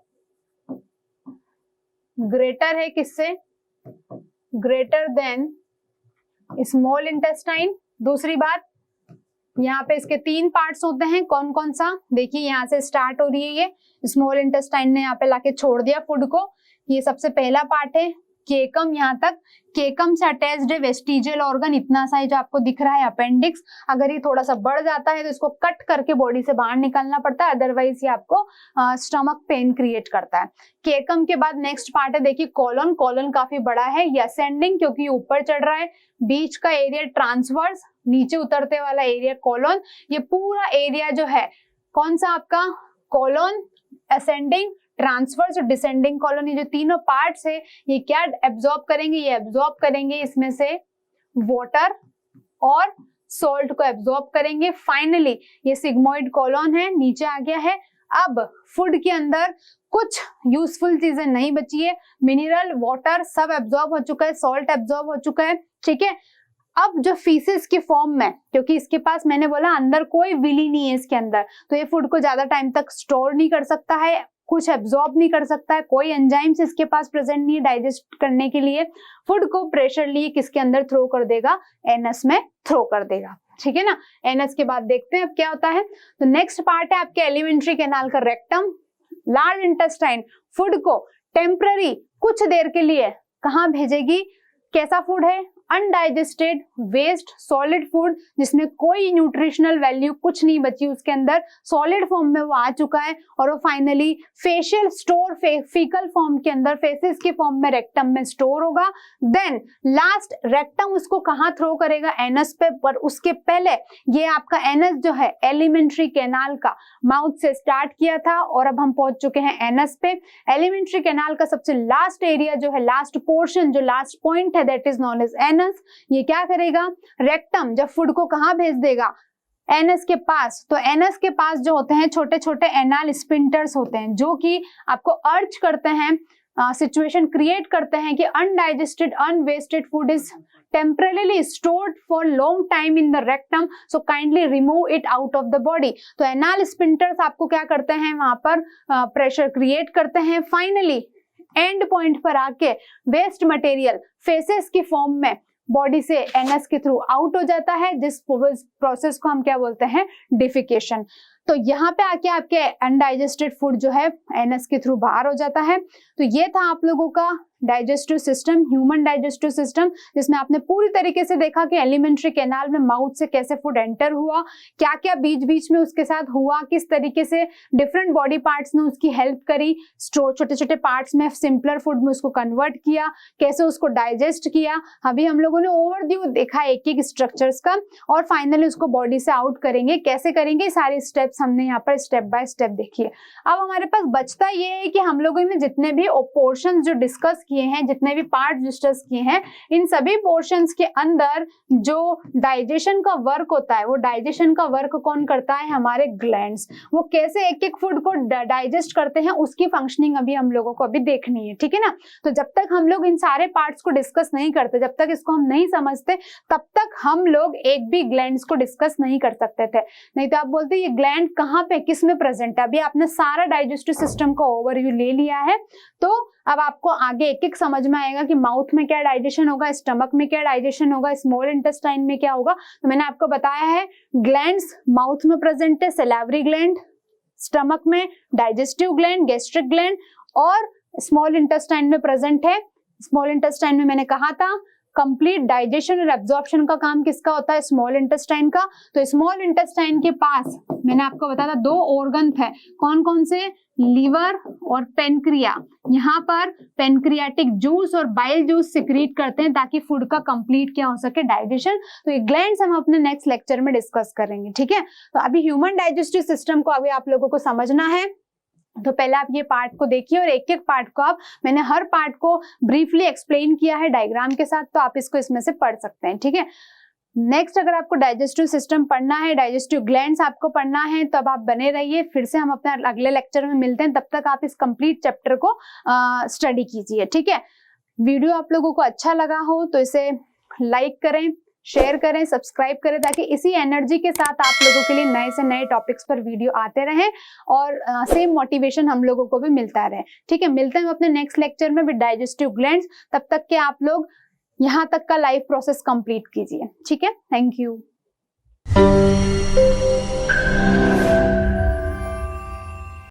ग्रेटर है किससे, ग्रेटर देन स्मॉल इंटेस्टाइन। दूसरी बात, यहाँ पे इसके 3 पार्ट्स होते हैं, कौन कौन सा, देखिए यहाँ से स्टार्ट हो रही है, ये स्मॉल इंटेस्टाइन ने यहाँ पे लाके छोड़ दिया फूड को, ये सबसे पहला पार्ट है केकम, यहाँ तक केकम से अटैच्ड है वेस्टिजियल ऑर्गन, इतना सा ही जो आपको दिख रहा है अपेंडिक्स। अगर ये थोड़ा सा बढ़ जाता है तो इसको कट करके बॉडी से बाहर निकालना पड़ता है, अदरवाइज ये आपको स्टमक पेन क्रिएट करता है। केकम के बाद नेक्स्ट पार्ट है, देखिए कॉलन। कॉलन काफी बड़ा है, ये असेंडिंग क्योंकि ऊपर चढ़ रहा है, बीच का एरिया ट्रांसवर्स, नीचे उतरते वाला एरिया कॉलन। ये पूरा एरिया जो है कौन सा आपका, कॉलन, असेंडिंग, ट्रांसवर्स और डिसेंडिंग कॉलन, ये जो तीनों पार्ट्स है ये क्या एब्जॉर्ब करेंगे, ये एब्जॉर्ब करेंगे इसमें से वाटर और सॉल्ट को एब्जॉर्ब करेंगे। फाइनली ये सिग्मोइड कॉलन है, नीचे आ गया है। अब फूड के अंदर कुछ यूजफुल चीजें नहीं बची है, मिनरल, वाटर सब एब्जॉर्ब हो चुका है, सॉल्ट एब्जॉर्ब हो चुका है, ठीक है। अब जो फीसिस की फॉर्म में, क्योंकि इसके पास मैंने बोला अंदर कोई विली नहीं है इसके अंदर, तो ये फूड को ज्यादा टाइम तक स्टोर नहीं कर सकता है, कुछ एब्जॉर्ब नहीं कर सकता है, कोई एंजाइम्स इसके पास प्रेजेंट नहीं है डाइजेस्ट करने के लिए, फूड को प्रेशर लिए किसके अंदर थ्रो कर देगा, एनस में थ्रो कर देगा, ठीक है ना। एनस के बाद देखते हैं अब क्या होता है। तो नेक्स्ट पार्ट है आपके एलिमेंट्री कैनाल का रेक्टम। लार्ज इंटेस्टाइन फूड को टेम्पररी कुछ देर के लिए कहाँ भेजेगी, कैसा फूड है, अनडाइजेस्टेड वेस्ट सॉलिड फूड, जिसमें कोई न्यूट्रिशनल वैल्यू कुछ नहीं बची उसके अंदर, सॉलिड फॉर्म में वो आ चुका है, और वो finally facial store faecal form के अंदर, फेसिस के फॉर्म में रेक्टम में स्टोर होगा। देन लास्ट रेक्टम उसको कहाँ थ्रो करेगा, एनस पे, पर उसके पहले ये आपका एनस जो है एलिमेंट्री कैनाल का माउथ से स्टार्ट किया था और अब हम पहुंच चुके हैं एनस पे। एलिमेंट्री कैनाल का सबसे लास्ट एरिया जो है, लास्ट पोर्शन, जो लास्ट पॉइंट है, that is known as anus. ये क्या करेगा, रेक्टम जब फूड को कहां भेज देगा, एनस के पास। तो एनस के पास जो होते हैं छोटे छोटे एनाल स्पिंटर्स होते हैं, जो कि आपको अर्ज करते हैं, सिचुएशन क्रिएट करते हैं कि undigested unvested food is temporarily stored for long time in the rectum, so kindly remove it out of the body। तो एनाल स्पिंटर्स आपको क्या करते हैं, वहां पर प्रेशर क्रिएट करते हैं। फाइनली एंड पॉइंट पर आके वेस्ट मटेरियल फेसेस की फॉर्म में बॉडी से एनस के थ्रू आउट हो जाता है, जिस प्रोसेस को हम क्या बोलते हैं, डिफिकेशन। तो यहाँ पे आके आपके अनडाइजेस्टेड फूड जो है एनस के थ्रू बाहर हो जाता है। तो ये था आप लोगों का digestive system, human digestive system, जिसमें आपने पूरी तरीके से देखा कि एलिमेंट्री कैनाल में माउथ से कैसे फूड एंटर हुआ, क्या क्या बीच बीच में उसके साथ हुआ, किस तरीके से डिफरेंट बॉडी पार्ट्स ने उसकी हेल्प करी, छोटे छोटे पार्ट्स में सिंपलर फूड में उसको कन्वर्ट किया, कैसे उसको डाइजेस्ट किया। अभी हम लोगों ने ओवरव्यू देखा एक एक स्ट्रक्चर्स का, और फाइनली उसको बॉडी से आउट करेंगे, कैसे करेंगे, सारे स्टेप्स स्टेप्स हमने यहाँ पर स्टेप बाय स्टेप देखी है। अब हमारे पास बचता ये है कि हम लोगों ने जितने भी पोर्शंस जो डिस्कस किए हैं, जितने भी पार्ट डिस्कस किए हैं, इन सभी पोर्शंस के अंदर जो डाइजेशन का वर्क होता है, वो डाइजेशन का वर्क कौन करता है? हमारे ग्लैंड्स। वो कैसे एक एक फूड को डाइजेस्ट करते हैं, उसकी फंक्शनिंग अभी हम लोगों को अभी देखनी है, ठीक है ना। तो जब तक हम लोग इन सारे पार्ट्स को डिस्कस नहीं करते, जब तक इसको हम नहीं समझते, तब तक हम लोग एक भी ग्लैंड्स को डिस्कस नहीं कर सकते थे। नहीं तो आप बोलते ये ग्लैंड कहाँ पे, किस में प्रेजेंट है। अभी आपने सारा डाइजेस्टिव सिस्टम का ओवरव्यू ले लिया है, तो अब आपको आगे एक एक समझ में आएगा कि माउथ में क्या डाइजेशन होगा, स्टमक में क्या डाइजेशन होगा, स्मॉल इंटेस्टाइन में क्या होगा। तो मैंने आपको बताया है ग्लैंड्स माउथ में प्रेजेंट है, सैलिवरी ग्लैंड, स्टमक में डाइजेस्टिव ग्लैंड, गैस्ट्रिक ग्लैंड, और स्मॉल इंटेस्टाइन में प्रेजेंट है। स्मॉल इंटेस्टाइन में मैंने कहा था कंप्लीट डाइजेशन और एब्जॉर्प्शन का काम किसका होता है? स्मॉल इंटेस्टाइन का। तो स्मॉल इंटेस्टाइन के पास मैंने आपको बताया था 2 ऑर्गन थे, कौन कौन से? लीवर और पेनक्रिया। यहाँ पर पेनक्रियाटिक जूस और बाइल जूस सिक्रीट करते हैं ताकि फूड का कंप्लीट क्या हो सके? डाइजेशन। तो ये ग्लैंड्स हम अपने नेक्स्ट लेक्चर में डिस्कस करेंगे, ठीक है। तो अभी ह्यूमन डाइजेस्टिव सिस्टम को अभी आप लोगों को समझना है, तो पहले आप ये पार्ट को देखिए और एक एक पार्ट को मैंने हर पार्ट को ब्रीफली एक्सप्लेन किया है डायग्राम के साथ, तो आप इसको इसमें से पढ़ सकते हैं, ठीक है। नेक्स्ट अगर आपको डाइजेस्टिव सिस्टम पढ़ना है, डाइजेस्टिव ग्लैंड्स आपको पढ़ना है, तब आप बने रहिए। फिर से हम अपने अगले लेक्चर में मिलते हैं, तब तक आप इस कंप्लीट चैप्टर को स्टडी कीजिए, ठीक है। वीडियो आप लोगों को अच्छा लगा हो तो इसे लाइक करें, शेयर करें, सब्सक्राइब करें, ताकि इसी एनर्जी के साथ आप लोगों के लिए नए से नए टॉपिक्स पर वीडियो आते रहें और सेम मोटिवेशन हम लोगों को भी मिलता रहे, ठीक है। मिलते हैं अपने नेक्स्ट लेक्चर में विद डाइजेस्टिव ग्लैंड्स। तब तक के आप लोग यहाँ तक का लाइफ प्रोसेस कंप्लीट कीजिए, ठीक है। Thank you.